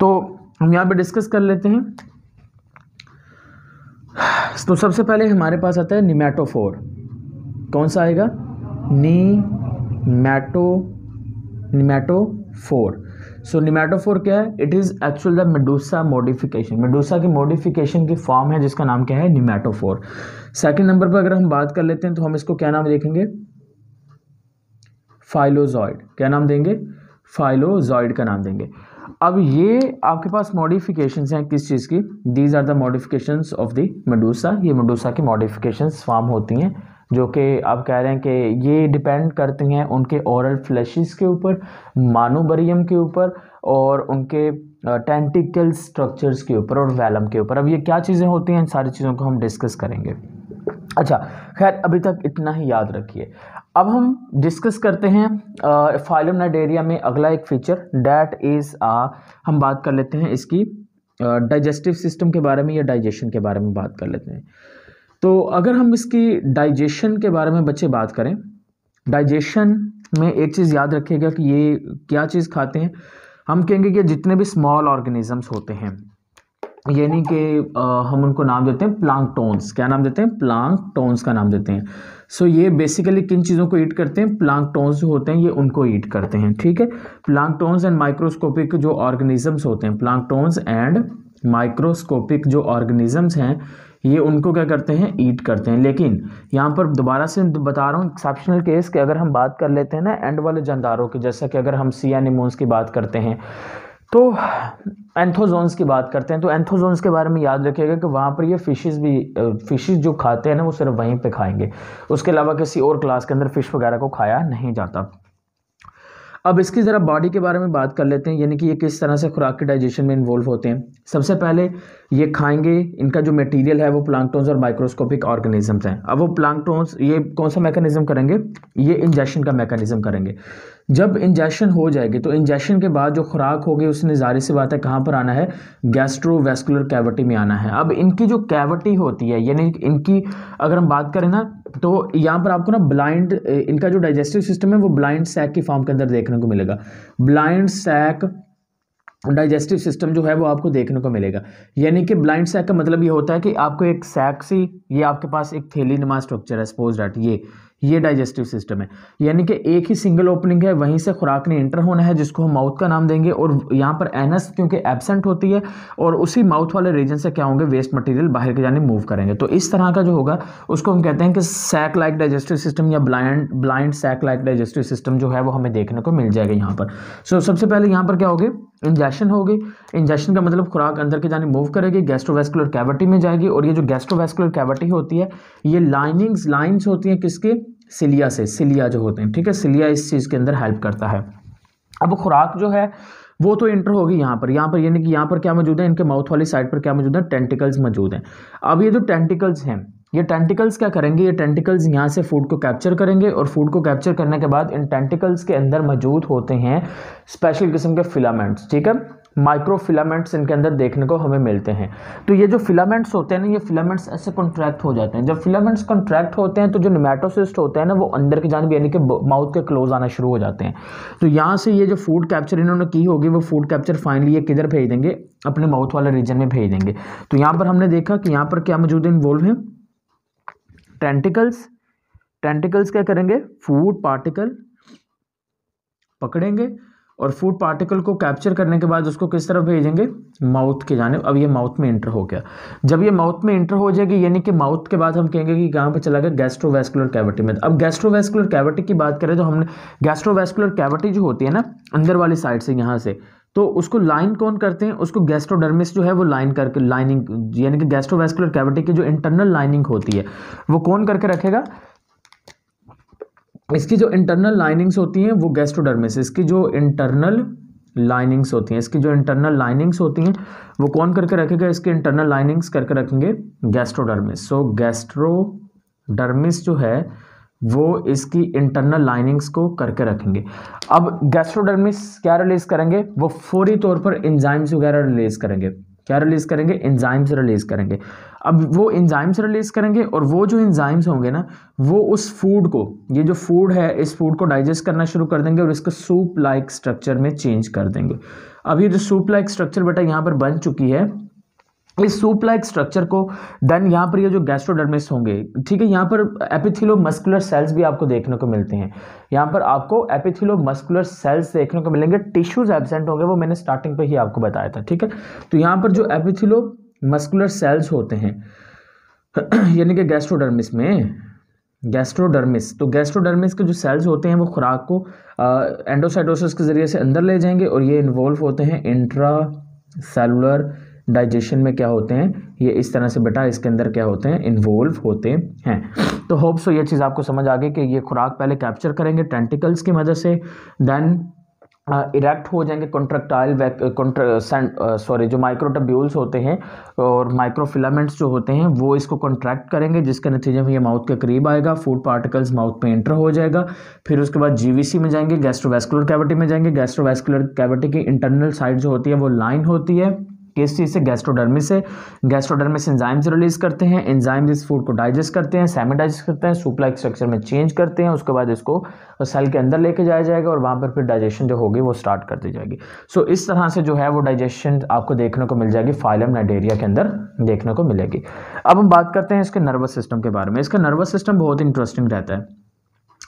तो हम यहाँ पे डिस्कस कर लेते हैं। तो सबसे पहले हमारे पास आता है निमेटोफोर। कौन सा आएगा, निमेटोफोर। सो निमेटोफोर क्या है? It is actual the Medusa modification, Medusa की मॉडिफिकेशन की फॉर्म है जिसका नाम क्या है? निमेटोफोर। सेकंड नंबर पर अगर हम बात कर लेते हैं तो हम इसको क्या नाम देखेंगे? फाइलोजॉइड। क्या नाम देंगे? फाइलोजॉइड का नाम देंगे। अब ये आपके पास मॉडिफिकेशंस हैं किस चीज़ की? These are the modifications of the medusa. ये मेडूसा की मॉडिफिकेशंस फॉर्म होती हैं जो कि आप कह रहे हैं कि ये डिपेंड करती हैं उनके ओरल फ्लैशेस के ऊपर, मानोबरियम के ऊपर और उनके टेंटिकल स्ट्रक्चर्स के ऊपर और वैलम के ऊपर। अब ये क्या चीज़ें होती हैं, इन सारी चीज़ों को हम डिस्कस करेंगे। अच्छा, खैर अभी तक इतना ही याद रखिए। अब हम डिस्कस करते हैं फाइलम नाइडेरिया में अगला एक फीचर, डैट इज़ हम बात कर लेते हैं इसकी डाइजेस्टिव सिस्टम के बारे में या डाइजेशन के बारे में बात कर लेते हैं। तो अगर हम इसकी डाइजेशन के बारे में बच्चे बात करें, डाइजेशन में एक चीज़ याद रखिएगा कि ये क्या चीज़ खाते हैं। हम कहेंगे कि जितने भी स्मॉल ऑर्गेनिजम्स होते हैं, यानी कि हम उनको नाम देते हैं प्लांक्टोन्स। क्या नाम देते हैं? प्लांक्टोन्स का नाम देते हैं। सो ये बेसिकली किन चीज़ों को ईट करते हैं? प्लांक्टोन्स जो होते हैं ये उनको ईट करते हैं, ठीक है। प्लांक्टोन्स एंड माइक्रोस्कोपिक जो ऑर्गेनिजम्स होते हैं, प्लांक्टोन्स एंड माइक्रोस्कोपिक जो ऑर्गेनिजम्स हैं ये उनको क्या करते हैं? ईट करते हैं। लेकिन यहाँ पर दोबारा से बता रहा हूँ एक्सेप्शनल केस कि अगर हम बात कर लेते हैं ना एंड वाले जानदारों की, जैसा कि अगर हम सी एनिमोन्स की बात करते हैं तो एंथोजोन्स की बात करते हैं, तो एंथोजोन्स के बारे में याद रखिएगा कि वहाँ पर ये फिशेस जो खाते हैं ना वो सिर्फ वहीं पे खाएंगे, उसके अलावा किसी और क्लास के अंदर फिश वगैरह को खाया नहीं जाता। अब इसकी ज़रा बॉडी के बारे में बात कर लेते हैं, यानी कि ये किस तरह से खुराक के डाइजेशन में इन्वॉल्व होते हैं। सबसे पहले ये खाएंगे, इनका जो मटेरियल है वो प्लांक्टोन्स और माइक्रोस्कोपिक ऑर्गेनिजम्स हैं। अब वो प्लांक्टोन्स ये कौन सा मैकेनिज्म करेंगे? ये इंजेक्शन का मैकेनिज्म करेंगे। जब इंजेक्शन हो जाएगी तो इंजेक्शन के बाद जो खुराक होगी उसने ज़ाहिर सी बात है कहाँ पर आना है? गैस्ट्रोवैस्कुलर कैविटी में आना है। अब इनकी जो कैविटी होती है, यानी इनकी अगर हम बात करें ना तो यहाँ पर आपको ना ब्लाइंड, इनका जो डाइजेस्टिव सिस्टम है वो ब्लाइंड सैक की फॉर्म के अंदर देखने को मिलेगा। ब्लाइंड सैक डाइजेस्टिव सिस्टम जो है वो आपको देखने को मिलेगा। यानी कि ब्लाइंड सैक का मतलब ये होता है कि आपको एक सैक सी, ये आपके पास एक थैली नुमा स्ट्रक्चर है, सपोज दैट ये डाइजेस्टिव सिस्टम है, यानी कि एक ही सिंगल ओपनिंग है, वहीं से खुराक ने एंटर होना है जिसको हम माउथ का नाम देंगे। और यहाँ पर एनस क्योंकि एब्सेंट होती है और उसी माउथ वाले रीजन से क्या होंगे? वेस्ट मटेरियल बाहर की जाने मूव करेंगे। तो इस तरह का जो होगा उसको हम कहते हैं कि सैक लाइक डाइजेस्टिव सिस्टम या blind sac like digestive system जो है वो हमें देखने को मिल जाएगा यहाँ पर। सो सबसे पहले यहाँ पर क्या होगी? इंजेक्शन होगी। इंजेक्शन का मतलब खुराक अंदर की जाने मूव करेगी, गैस्ट्रोवैस्कुलर कैविटी में जाएगी। और ये जो गैस्ट्रोवैस्कुलर कैविटी होती है ये लाइंस होती हैं किसके? सिलिया से, सिलिया जो होते हैं, ठीक है। सिलिया इस चीज़ के अंदर हेल्प करता है। अब खुराक जो है वो तो एंटर होगी यहाँ पर यानी कि यहाँ पर क्या मौजूद है? इनके माउथ वाली साइड पर क्या मौजूद है? टेंटिकल्स मौजूद हैं। अब ये जो टेंटिकल्स हैं, ये टेंटिकल्स क्या करेंगे? ये टेंटिकल्स यहाँ से फूड को कैप्चर करेंगे और फूड को कैप्चर करने के बाद इन टेंटिकल्स के अंदर मौजूद होते हैं स्पेशल किस्म के फिलामेंट्स, ठीक है। माइक्रो फिलामेंट्स इनके अंदर देखने को हमें मिलते हैं। तो ये जो फिलामेंट्स होते हैं ना, ये फिलामेंट्स ऐसे कॉन्ट्रैक्ट हो जाते हैं। जब फिलामेंट्स कॉन्ट्रैक्ट होते हैं तो जो नेमेटोसिस्ट होते हैं ना वो अंदर की जानिब यानी कि माउथ के क्लोज आना शुरू हो जाते हैं। तो यहाँ से ये जो फूड कैप्चर इन्होंने की होगी वो फूड कैप्चर फाइनली ये किधर भेज देंगे? अपने माउथ वाले रीजन में भेज देंगे। तो यहाँ पर हमने देखा कि यहाँ पर क्या मौजूद है? इन्वॉल्व है टेंटिकल्स क्या करेंगे? फूड पार्टिकल पकड़ेंगे और फूड पार्टिकल को कैप्चर करने के बाद उसको किस तरफ भेजेंगे? माउथ के जानिब। अब ये माउथ में इंटर हो गया। जब ये माउथ में इंटर हो जाएगी यानी कि माउथ के बाद हम कहेंगे कि कहाँ पे चला गया? गैस्ट्रोवैस्कुलर कैविटी में। अब गैस्ट्रोवैस्कुलर कैविटी की बात करें तो हमने गैस्ट्रोवैस्कुलर कैविटी जो होती है ना अंदर वाली साइड से यहाँ से, तो उसको लाइन कौन करते हैं? उसको गैस्ट्रोडर्मिस जो है वो लाइन करके, लाइनिंग यानी कि गैस्ट्रोवैस्कुलर कैविटी की जो इंटरनल लाइनिंग होती है वो कौन करके रखेगा? इसकी जो इंटरनल लाइनिंग्स होती हैं वो गैस्ट्रोडर्मिस, इसकी जो इंटरनल लाइनिंग्स होती हैं वो कौन करके रखेगा? इसकी इंटरनल लाइनिंग्स करके रखेंगे गैस्ट्रोडर्मिस। सो गैस्ट्रोडर्मिस जो है वो इसकी इंटरनल लाइनिंग्स को करके रखेंगे। अब गैस्ट्रोडर्मिस क्या रिलीज करेंगे? वो फौरी तौर पर एंजाइम्स वगैरह रिलीज करेंगे। क्या रिलीज करेंगे? एंजाइम्स रिलीज करेंगे। अब वो एंजाइम्स रिलीज करेंगे और वो जो एंजाइम्स होंगे ना वो उस फूड को, ये जो फूड है इस फूड को डाइजेस्ट करना शुरू कर देंगे और इसको सूप लाइक स्ट्रक्चर में चेंज कर देंगे। अब ये जो सूप लाइक स्ट्रक्चर बेटा यहाँ पर बन चुकी है इस सूप लाइक स्ट्रक्चर को देन यहाँ पर ये जो गैस्ट्रोडर्मिस होंगे, ठीक है, यहाँ पर एपिथेलो-मस्कुलर सेल्स भी आपको देखने को मिलते हैं। यहाँ पर आपको एपिथेलो-मस्कुलर सेल्स देखने को मिलेंगे, टिश्यूज एब्सेंट होंगे, वो मैंने स्टार्टिंग पे ही आपको बताया था, ठीक है। तो यहाँ पर जो एपिथेलो-मस्कुलर सेल्स होते हैं यानी कि गैस्ट्रोडर्मिस में, गैस्ट्रोडर्मिस, तो गैस्ट्रोडर्मिस के जो सेल्स होते हैं वो खुराक को एंडोसाइटोसिस के जरिए से अंदर ले जाएंगे और ये इन्वॉल्व होते हैं इंट्रा सेलुलर डाइजेशन में। क्या होते हैं ये इस तरह से बेटा इसके अंदर क्या होते हैं, इन्वॉल्व होते हैं। तो होप सो ये चीज़ आपको समझ आ गई कि ये खुराक पहले कैप्चर करेंगे टेंटिकल्स की मदद से, देन इरेक्ट हो जाएंगे कॉन्ट्रैक्टाइल जो माइक्रोटब्यूल्स होते हैं और माइक्रोफिलामेंट्स जो होते हैं वो इसको कॉन्ट्रैक्ट करेंगे, जिसके नतीजे में ये माउथ के करीब आएगा, फूड पार्टिकल्स माउथ पे एंटर हो जाएगा। फिर उसके बाद जीवीसी में जाएंगे, गैस्ट्रोवैस्कुलर कैविटी में जाएंगे। गैस्ट्रोवैस्कुलर कैविटी की इंटरनल साइड जो होती है वो लाइन होती है किस चीज़ से, गैस्ट्रोडर्मिस से। गैस्ट्रोडर्मिस एंजाइम्स रिलीज करते हैं, एंजाइम्स इस फूड को डाइजेस्ट करते हैं, सेमी डाइजेस्ट करते हैं, सूप लाइक स्ट्रक्चर में चेंज करते हैं। उसके बाद इसको सेल के अंदर लेके जाया जाएगा और वहाँ पर फिर डाइजेशन जो होगी वो स्टार्ट कर दी जाएगी। सो इस तरह से जो है वो डाइजेशन आपको देखने को मिल जाएगी, फाइलम नाइडेरिया के अंदर देखने को मिलेगी। अब हम बात करते हैं इसके नर्वस सिस्टम के बारे में। इसका नर्वस सिस्टम बहुत इंटरेस्टिंग रहता है,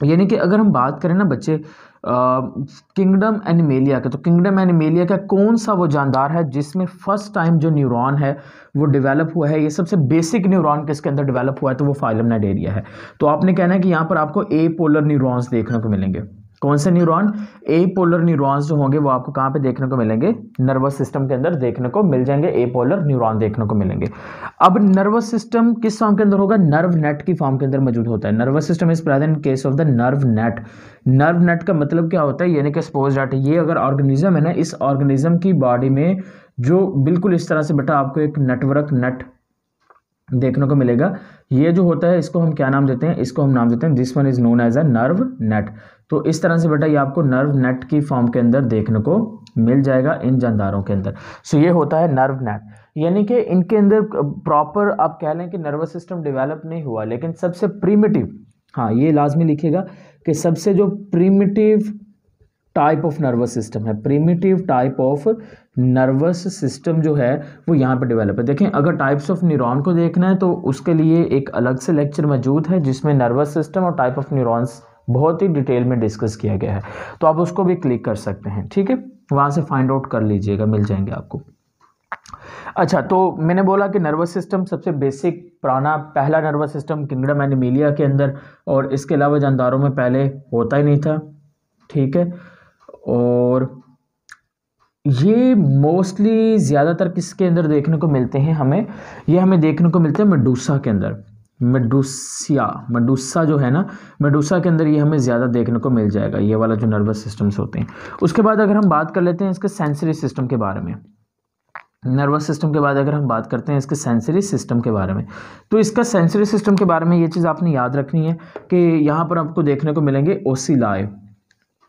यानी कि अगर हम बात करें ना बच्चे किंगडम एनिमेलिया का, तो किंगडम एनिमेलिया का कौन सा वो जानदार है जिसमें फर्स्ट टाइम जो न्यूरॉन है वो डेवलप हुआ है, ये सबसे बेसिक न्यूरॉन किसके अंदर डेवलप हुआ है, तो वो फाइलम नाइडेरिया है। तो आपने कहना है कि यहाँ पर आपको ए पोलर न्यूरॉन्स देखने को मिलेंगे। कौन से न्यूरॉन, ए पोलर न्यूरॉन्स जो होंगे वो आपको कहाँ पे देखने को मिलेंगे, नर्वस सिस्टम के अंदर देखने को मिल जाएंगे, ए पोलर न्यूरॉन देखने को मिलेंगे। अब नर्वस सिस्टम किस फॉर्म के अंदर होगा, नर्व नेट की फॉर्म के अंदर मौजूद होता है। Nervous system is present in case of the nerve net. Nerve net का मतलब क्या होता है, यानी कि सपोज दैट ये अगर ऑर्गेनिज्म है ना, इस ऑर्गेनिज्म की बॉडी में जो बिल्कुल इस तरह से बेटा आपको एक नेटवर्क नेट देखने को मिलेगा। ये जो होता है इसको हम क्या नाम देते हैं, इसको हम नाम देते हैं, this one is known as a nerve net. तो इस तरह से बेटा ये आपको नर्व नेट की फॉर्म के अंदर देखने को मिल जाएगा इन जानदारों के अंदर। सो ये होता है नर्व नेट, यानी कि इनके अंदर प्रॉपर आप कह लें कि नर्वस सिस्टम डेवलप नहीं हुआ, लेकिन सबसे प्रीमिटिव, हाँ ये लाजमी लिखिएगा कि सबसे जो primitive type of nervous system है, primitive type of nervous system जो है वो यहाँ पर डेवलप है। देखें अगर टाइप्स ऑफ न्यूरॉन को देखना है तो उसके लिए एक अलग से लेक्चर मौजूद है जिसमें नर्वस सिस्टम और टाइप ऑफ न्यूरॉन्स बहुत ही डिटेल में डिस्कस किया गया है, तो आप उसको भी क्लिक कर सकते हैं, ठीक है, वहाँ से फाइंड आउट कर लीजिएगा, मिल जाएंगे आपको। अच्छा, तो मैंने बोला कि नर्वस सिस्टम सबसे बेसिक पुराना पहला नर्वस सिस्टम किंगडम एनिमेलिया के अंदर, और इसके अलावा जानदारों में पहले होता ही नहीं था, ठीक है। और ये मोस्टली ज़्यादातर किसके अंदर देखने को मिलते हैं हमें, ये हमें देखने को मिलते हैं मेडूसा के अंदर। मेडूसा जो है ना, मेडूसा के अंदर ये हमें ज़्यादा देखने को मिल जाएगा, ये वाला जो नर्वस सिस्टम्स होते हैं। उसके बाद अगर हम बात कर लेते हैं इसके सेंसरी सिस्टम के बारे में, नर्वस सिस्टम के बाद अगर हम बात करते हैं इसके सेंसरी सिस्टम के बारे में, तो इसका सेंसरी सिस्टम के बारे में ये चीज़ आपने याद रखनी है कि यहाँ पर आपको देखने को मिलेंगे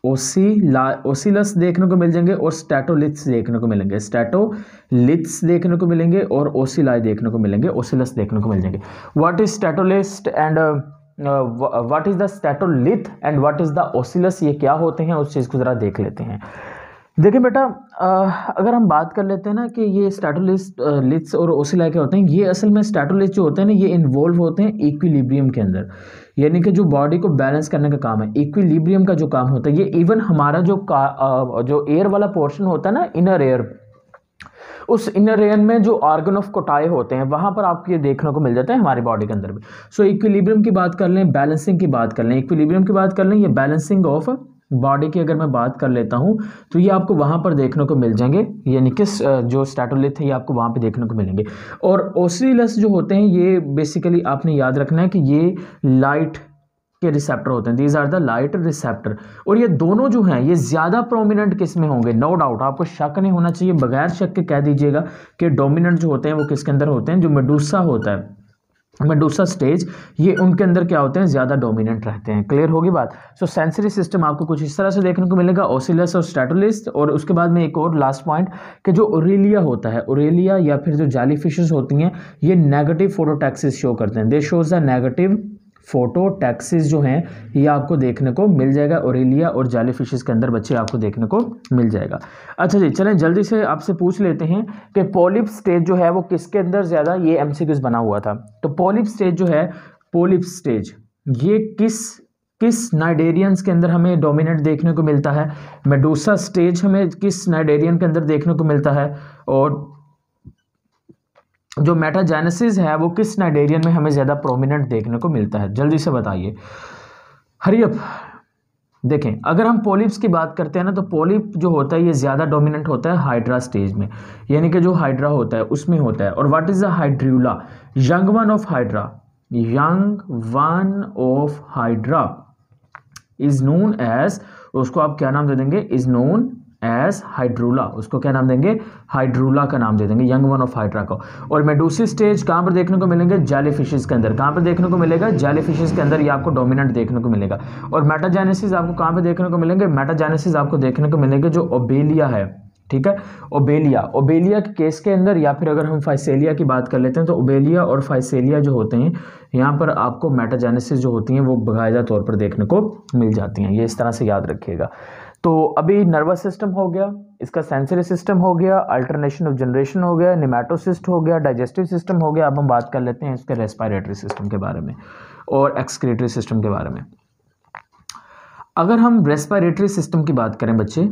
ओसिलस देखने को मिल जाएंगे और स्टैटोलिथ्स देखने को मिलेंगे, स्टैटोलिथ्स देखने को मिलेंगे और ओसिलाई देखने को मिलेंगे, ओसिलस देखने को मिल जाएंगे। What is statocyst and what is the statolith and what is the ocellus, ये क्या होते हैं उस चीज़ को ज़रा देख लेते हैं। देखिए बेटा अगर हम बात कर लेते हैं ना कि ये स्टैटोलिथ्स और ओसिलाई क्या होते हैं, ये असल में स्टैटोलिथ्स जो होते हैं ना ये इन्वॉल्व होते हैं इक्विलिब्रियम के अंदर, यानी कि जो बॉडी को बैलेंस करने का काम है, इक्विलिब्रियम का जो काम होता है, ये इवन हमारा जो एयर वाला पोर्शन होता है ना, इनर एयर, उस इनर एयर में जो ऑर्गन ऑफ कोटाई होते हैं वहां पर आपको ये देखने को मिल जाते हैं हमारी बॉडी के अंदर भी। सो इक्विलिब्रियम की बात कर लें, बैलेंसिंग की बात कर लें, इक्विलिब्रियम की बात कर लें, ये बैलेंसिंग ऑफ बॉडी की अगर मैं बात कर लेता हूं तो ये आपको वहां पर देखने को मिल जाएंगे, यानी कि जो स्टैटोलिथ है ये आपको वहां पे देखने को मिलेंगे। और ओसिलस जो होते हैं ये बेसिकली आपने याद रखना है कि ये लाइट के रिसेप्टर होते हैं, these are the light receptor. और ये दोनों जो हैं ये ज़्यादा प्रोमिनेंट किस में होंगे, नो डाउट आपको शक नहीं होना चाहिए, बगैर शक के कह दीजिएगा कि डोमिनेंट जो होते हैं वो किसके अंदर होते हैं, जो मेडूसा होता है, मेडूसा स्टेज, ये उनके अंदर क्या होते हैं, ज़्यादा डोमिनेंट रहते हैं। क्लियर होगी बात। सो सेंसरी सिस्टम आपको कुछ इस तरह से देखने को मिलेगा, ओसिलस और स्टैटोलिस्ट। और उसके बाद में एक और लास्ट पॉइंट कि जो ओरेलिया होता है, ओरेलिया या फिर जो जेली फिशेस होती हैं ये नेगेटिव फोटोटैक्सिस शो करते हैं, दे शोज द नेगेटिव फोटोटैक्सिस जो हैं ये आपको देखने को मिल जाएगा ओरेलिया और जेलीफिशेस के अंदर बच्चे आपको देखने को मिल जाएगा। अच्छा जी, चलें जल्दी से आपसे पूछ लेते हैं कि पॉलिप स्टेज जो है वो किसके अंदर ज़्यादा, ये एमसीक्यूज बना हुआ था। तो पॉलिप स्टेज जो है, पॉलिप स्टेज ये किस नाइडेरियंस के अंदर हमें डोमिनेंट देखने को मिलता है। मेडूसा स्टेज हमें किस नाइडेरियन के अंदर देखने को मिलता है, और जो मेटाजेनेसिस है वो किस नाइडेरियन में हमें ज़्यादा प्रोमिनेंट देखने को मिलता है। जल्दी से बताइए, हरी अप। देखें, अगर हम पॉलिप्स की बात करते हैं ना, तो पॉलिप जो होता है ये ज़्यादा डोमिनेंट होता है हाइड्रा स्टेज में, यानी कि जो हाइड्रा होता है उसमें होता है। और what is the hydrula, young one of hydra, young one of hydra is known as, उसको आप क्या नाम दे देंगे, इज नोन एज हाइड्रूला। उसको क्या नाम देंगे, हाइड्रूला का नाम दे देंगे, यंग वन ऑफ हाइड्रा को। और मेडूसी स्टेज कहाँ पर देखने को मिलेंगे, जेलीफिशेस के अंदर। कहाँ पर देखने को मिलेगा, जेलीफिशेस के अंदर ये आपको डोमिनेंट देखने को मिलेगा। और मेटाजेनेसिस आपको कहाँ पे देखने को मिलेंगे, मेटाजेनेसिस आपको देखने को मिलेंगे जो ओबेलिया है, ठीक है, ओबेलिया के केस के अंदर, या फिर अगर हम फाइसेलिया की बात कर लेते हैं तो ओबेलिया और फाइसेलिया जो होते हैं यहाँ पर आपको मेटाजेनेसिस जो होती हैं वो बाकायदा तौर पर देखने को मिल जाती हैं। ये इस तरह से याद रखिएगा। तो अभी नर्वस सिस्टम हो गया, इसका सेंसरी सिस्टम हो गया, अल्टरनेशन ऑफ जनरेशन हो गया, निमेटोसिस्ट हो गया, डाइजेस्टिव सिस्टम हो गया। अब हम बात कर लेते हैं इसके रेस्पिरेटरी सिस्टम के बारे में और एक्सक्रीटरी सिस्टम के बारे में। अगर हम रेस्पिरेटरी सिस्टम की बात करें बच्चे,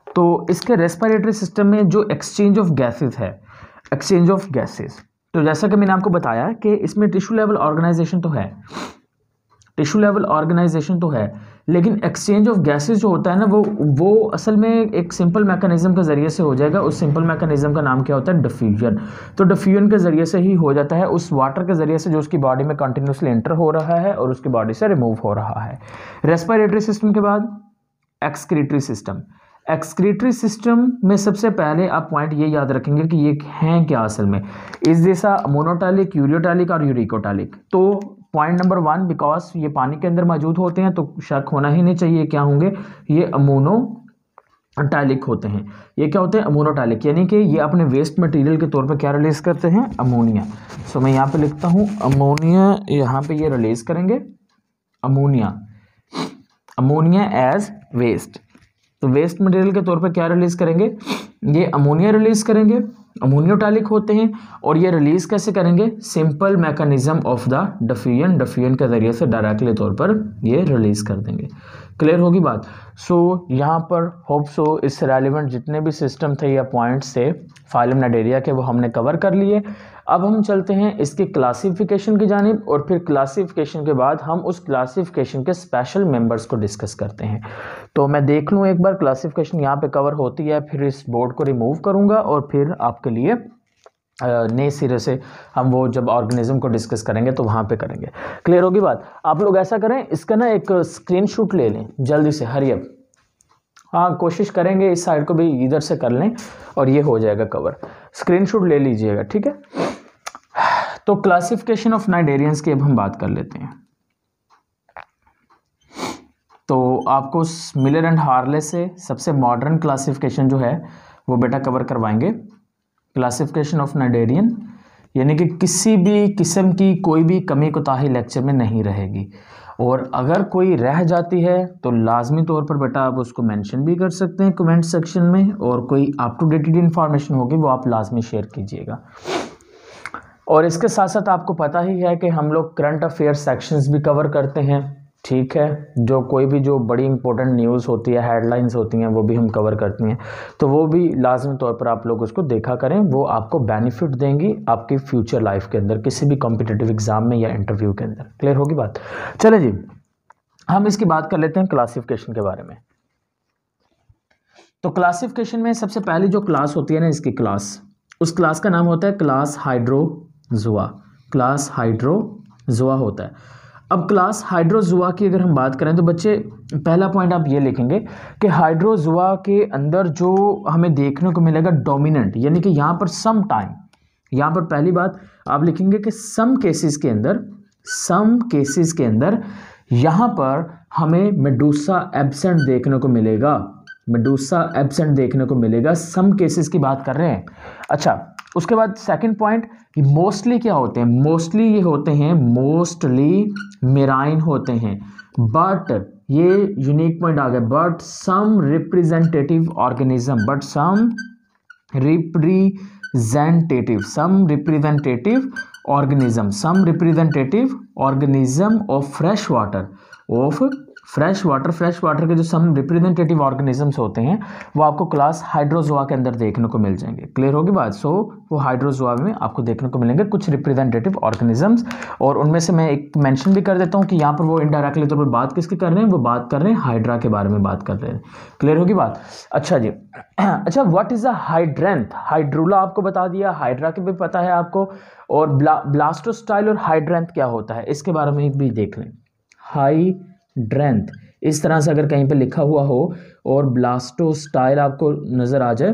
तो इसके रेस्पिरेटरी सिस्टम में जो एक्सचेंज ऑफ गैसेस है, एक्सचेंज ऑफ गैसेस, तो जैसा कि मैंने आपको बताया कि इसमें टिश्यू लेवल ऑर्गेनाइजेशन तो है, टिश्यू लेवल ऑर्गेनाइजेशन तो है, लेकिन एक्सचेंज ऑफ गैसेस जो होता है ना वो असल में एक सिंपल मैकेनिज्म के ज़रिए से हो जाएगा। उस सिंपल मैकेनिज्म का नाम क्या होता है, डिफ्यूजन। तो डिफ्यूजन के ज़रिए से ही हो जाता है, उस वाटर के ज़रिए से जो उसकी बॉडी में कंटिन्यूसली एंटर हो रहा है और उसकी बॉडी से रिमूव हो रहा है। रेस्पिरेटरी सिस्टम के बाद एक्सक्रीटरी सिस्टम। एक्सक्रीटरी सिस्टम में सबसे पहले आप पॉइंट ये याद रखेंगे कि ये हैं क्या असल में, इस जैसा मोनोटैलिक, यूरियोटैलिक और यूरिकोटैलिक। तो पॉइंट नंबर 1, बिकॉज ये पानी के अंदर मौजूद होते हैं तो शक होना ही नहीं चाहिए क्या होंगे, ये अमोनोटैलिक होते हैं। ये क्या होते हैं, अमोनोटैलिक, यानी कि ये अपने वेस्ट मटेरियल के तौर पर क्या रिलीज करते हैं, अमोनिया। सो मैं यहाँ पे लिखता हूँ अमोनिया, यहाँ पे ये रिलीज करेंगे अमोनिया, अमोनिया एज वेस्ट। तो वेस्ट मटेरियल के तौर पर क्या रिलीज करेंगे, ये अमोनिया रिलीज करेंगे, अमोनियोटैलिक होते हैं। और ये रिलीज कैसे करेंगे, simple mechanism of the diffusion, diffusion के जरिए से डायरेक्टली तौर पर ये रिलीज कर देंगे। क्लियर होगी बात। सो यहाँ पर होप सो इससे रेलिवेंट जितने भी सिस्टम थे या पॉइंट्स थे फाइलम नाइडेरिया के वो हमने कवर कर लिए। अब हम चलते हैं इसकी क्लासिफिकेशन की जानिब, और फिर क्लासिफिकेशन के बाद हम उस क्लासिफिकेशन के स्पेशल मेंबर्स को डिस्कस करते हैं। तो मैं देख लूँ एक बार क्लासिफिकेशन यहाँ पे कवर होती है, फिर इस बोर्ड को रिमूव करूँगा और फिर आपके लिए नए सिरे से हम वो जब ऑर्गेनिज्म को डिस्कस करेंगे तो वहाँ पे करेंगे। क्लियर होगी बात। आप लोग ऐसा करें, इसका ना एक स्क्रीनशॉट ले लें जल्दी से, हरी अप। हाँ, कोशिश करेंगे इस साइड को भी इधर से कर लें और ये हो जाएगा कवर। स्क्रीनशॉट ले लीजिएगा, ठीक है। तो क्लासिफिकेशन ऑफ नाइडेरियंस की अब हम बात कर लेते हैं। तो आपको मिलर एंड हार्ले से सबसे मॉडर्न क्लासिफिकेशन जो है वो बेटा कवर करवाएंगे। क्लासिफिकेशन ऑफ नाइडेरियन, यानी कि किसी भी किस्म की कोई भी कमी कोताही लेक्चर में नहीं रहेगी, और अगर कोई रह जाती है तो लाजमी तौर पर बेटा आप उसको मेंशन भी कर सकते हैं कमेंट सेक्शन में, और कोई अप टू डेटेड इन्फॉर्मेशन होगी वो आप लाजमी शेयर कीजिएगा। और इसके साथ साथ आपको पता ही है कि हम लोग करंट अफेयर सेक्शंस भी कवर करते हैं, ठीक है। जो कोई भी जो बड़ी इंपॉर्टेंट न्यूज़ होती है, हेडलाइंस होती हैं, वो भी हम कवर करती हैं। तो वो भी लाजमी तौर पर आप लोग उसको देखा करें, वो आपको बेनिफिट देंगी आपकी फ्यूचर लाइफ के अंदर, किसी भी कॉम्पिटिटिव एग्जाम में या इंटरव्यू के अंदर। क्लियर होगी बात। चले जी, हम इसकी बात कर लेते हैं क्लासिफिकेशन के बारे में। तो क्लासिफिकेशन में सबसे पहली जो क्लास होती है ना, इसकी क्लास, उस क्लास का नाम होता है क्लास हाइड्रोजुआ। क्लास हाइड्रोजुआ होता है। अब क्लास हाइड्रोजुआ की अगर हम बात करें तो बच्चे पहला पॉइंट आप ये लिखेंगे कि हाइड्रोजुआ के अंदर जो हमें देखने को मिलेगा डोमिनेंट, यानी कि यहाँ पर सम टाइम, यहाँ पर पहली बात आप लिखेंगे कि सम केसेस के अंदर यहाँ पर हमें मेडूसा एब्सेंट देखने को मिलेगा। मेडूसा एब्सेंट देखने को मिलेगा, सम केसेस की बात कर रहे हैं। अच्छा, उसके बाद सेकंड पॉइंट, मोस्टली क्या होते हैं, मोस्टली ये होते हैं, मोस्टली मेराइन होते हैं, बट ये यूनिक पॉइंट आ गया, but some representative organism, but some representative organism of fresh water के जो सम रिप्रेजेंटेटिव ऑर्गेनिजम्स होते हैं वो आपको क्लास हाइड्रोजोआ के अंदर देखने को मिल जाएंगे। क्लियर होगी बात। सो वो हाइड्रोजोआ में आपको देखने को मिलेंगे कुछ रिप्रेजेंटेटिव ऑर्गेनिजम्स, और उनमें से मैं एक मेंशन भी कर देता हूँ कि यहाँ पर वो इनडायरेक्टली तौर पर बात किसकी कर रहे हैं, वो बात कर रहे हैं हाइड्रा के बारे में बात कर रहे हैं। क्लियर होगी बात। अच्छा जी, अच्छा व्हाट इज अ हाइड्रेंथ, हाइड्रूला आपको बता दिया, हाइड्रा के भी पता है आपको, और ब्लास्टोस्टाइल और हाइड्रेंथ क्या होता है इसके बारे में भी देख लें। हाइड्रेंथ इस तरह से अगर कहीं पे लिखा हुआ हो और ब्लास्टोस्टाइल आपको नजर आ जाए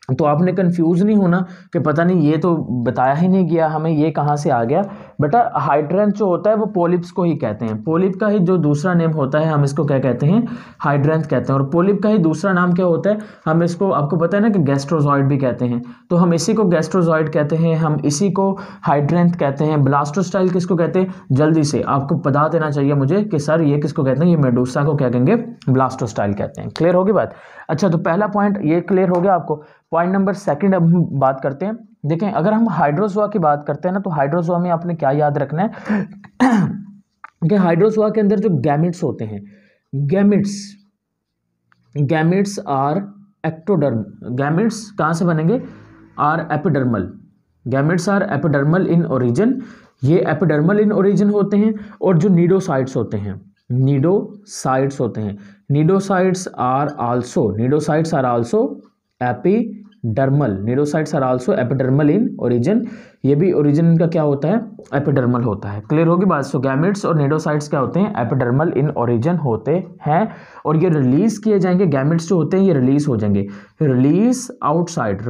तो आपने कंफ्यूज नहीं होना कि पता नहीं ये तो बताया ही नहीं गया हमें, ये कहाँ से आ गया। बेटा हाइड्रेंथ जो होता है वो पोलिप्स को ही कहते हैं, पोलिप का ही जो दूसरा नेम होता है हम इसको क्या कहते हैं, हाइड्रेंथ कहते हैं, और पोलिप का ही दूसरा नाम क्या होता है, हम इसको, आपको पता है ना कि गैस्ट्रोजॉइड भी कहते हैं, तो हम इसी को गैस्ट्रोजॉइड कहते हैं, हम इसी को हाइड्रेंथ कहते हैं। ब्लास्टोस्टाइल किसको कहते हैं, जल्दी से आपको बता देना चाहिए मुझे कि सर ये किसको कहते हैं, ये मेडूसा को क्या कहेंगे, ब्लास्टोस्टाइल कहते हैं। क्लियर होगी बात। अच्छा तो पहला पॉइंट ये क्लियर हो गया आपको। पॉइंट नंबर सेकंड अब हम बात करते हैं। देखें अगर हम हाइड्रोजोआ की बात करते हैं ना, तो हाइड्रोजोआ में आपने क्या याद रखना है कि हाइड्रोजोआ के अंदर जो गैमेट्स होते हैं, गैमेट्स आर एक्टोडर्म, गैमेट्स कहाँ से बनेंगे, are epidermal, gametes are epidermal in origin, ये एपिडर्मल इन ओरिजिन होते हैं। और जो नीडोसाइट्स होते हैं, नीडोसाइट्स होते हैं, cnidocytes are also epidermal, cnidocytes are also epidermal in origin, ये भी ओरिजिन का क्या होता है, एपिडर्मल होता है। क्लियर होगी बात। सो गैमेट्स और नीडोसाइट्स क्या होते हैं, एपिडर्मल इन ओरिजिन होते हैं, और ये रिलीज किए जाएंगे, गैमेट्स जो होते हैं ये रिलीज हो जाएंगे, release outside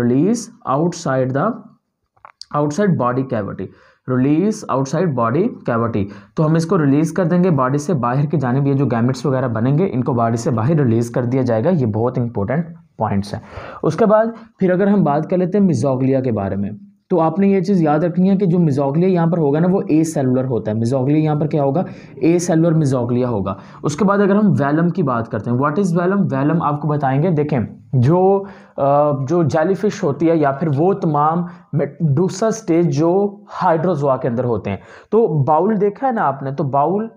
body cavity, release outside body cavity, तो हम इसको रिलीज कर देंगे बॉडी से बाहर की जानिब, ये जो गैमेट्स वगैरह बनेंगे इनको बॉडी से बाहर रिलीज कर दिया जाएगा। ये बहुत इंपॉर्टेंट पॉइंट्स हैं। उसके बाद फिर अगर हम बात कर लेते हैं मिजोग्लिया के बारे में, तो आपने ये चीज़ याद रखनी है कि जो मिजोग्लिया यहाँ पर होगा ना वो ए सेलुलर होता है, मिजोग्लिया यहाँ पर क्या होगा, ए सेलुलर मिजोग्लिया होगा। उसके बाद अगर हम वैलम की बात करते हैं, व्हाट इज़ वैलम, वैलम आपको बताएंगे, देखें जो जेलीफिश होती है या फिर वो तमाम मेडूसा स्टेज जो हाइड्रोजोआ के अंदर होते हैं, तो बाउल देखा है ना आपने, तो बाउल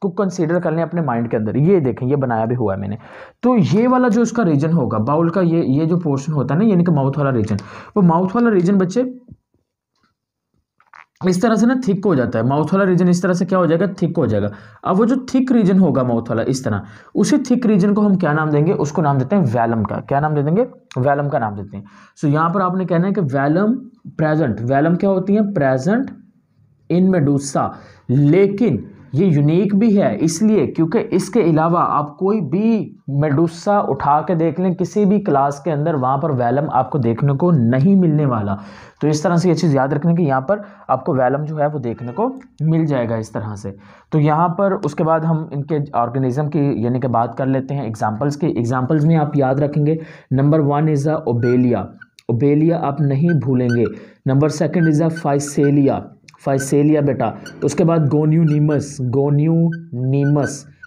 को कंसीडर कर लें अपने माइंड के अंदर, ये देखें ये बनाया भी हुआ है मैंने, तो ये वाला जो इसका रीजन होगा बाउल का, ये जो पोर्शन होता है ना यानी कि माउथ वाला रीजन, वो माउथ वाला रीजन बच्चे इस तरह से ना थिक हो जाता है, माउथ वाला रीजन इस तरह से क्या हो जाएगा, थिक हो जाएगा। अब वो जो थिक रीजन होगा माउथ वाला इस तरह, उसी थिक रीजन को हम क्या नाम देंगे, उसको नाम देते हैं वैलम का, क्या नाम दे देंगे, वैलम का नाम देते हैं। सो यहाँ पर आपने कहना है कि वैलम प्रेजेंट, वैलम क्या होती है, प्रेजेंट इन मेडूसा, लेकिन ये यूनिक भी है इसलिए क्योंकि इसके अलावा आप कोई भी मेडूसा उठा के देख लें किसी भी क्लास के अंदर, वहाँ पर वैलम आपको देखने को नहीं मिलने वाला। तो इस तरह से ये चीज़ याद रखने की यहाँ पर आपको वैलम जो है वो देखने को मिल जाएगा इस तरह से। तो यहाँ पर उसके बाद हम इनके ऑर्गेनिज्म की यानी कि बात कर लेते हैं एग्जाम्पल्स की। एग्जाम्पल्स में आप याद रखेंगे number 1 is a Obelia, Obelia आप नहीं भूलेंगे। नंबर 2 इज़ अ फाइसेलिया बेटा। उसके बाद गोन्यूनीमस,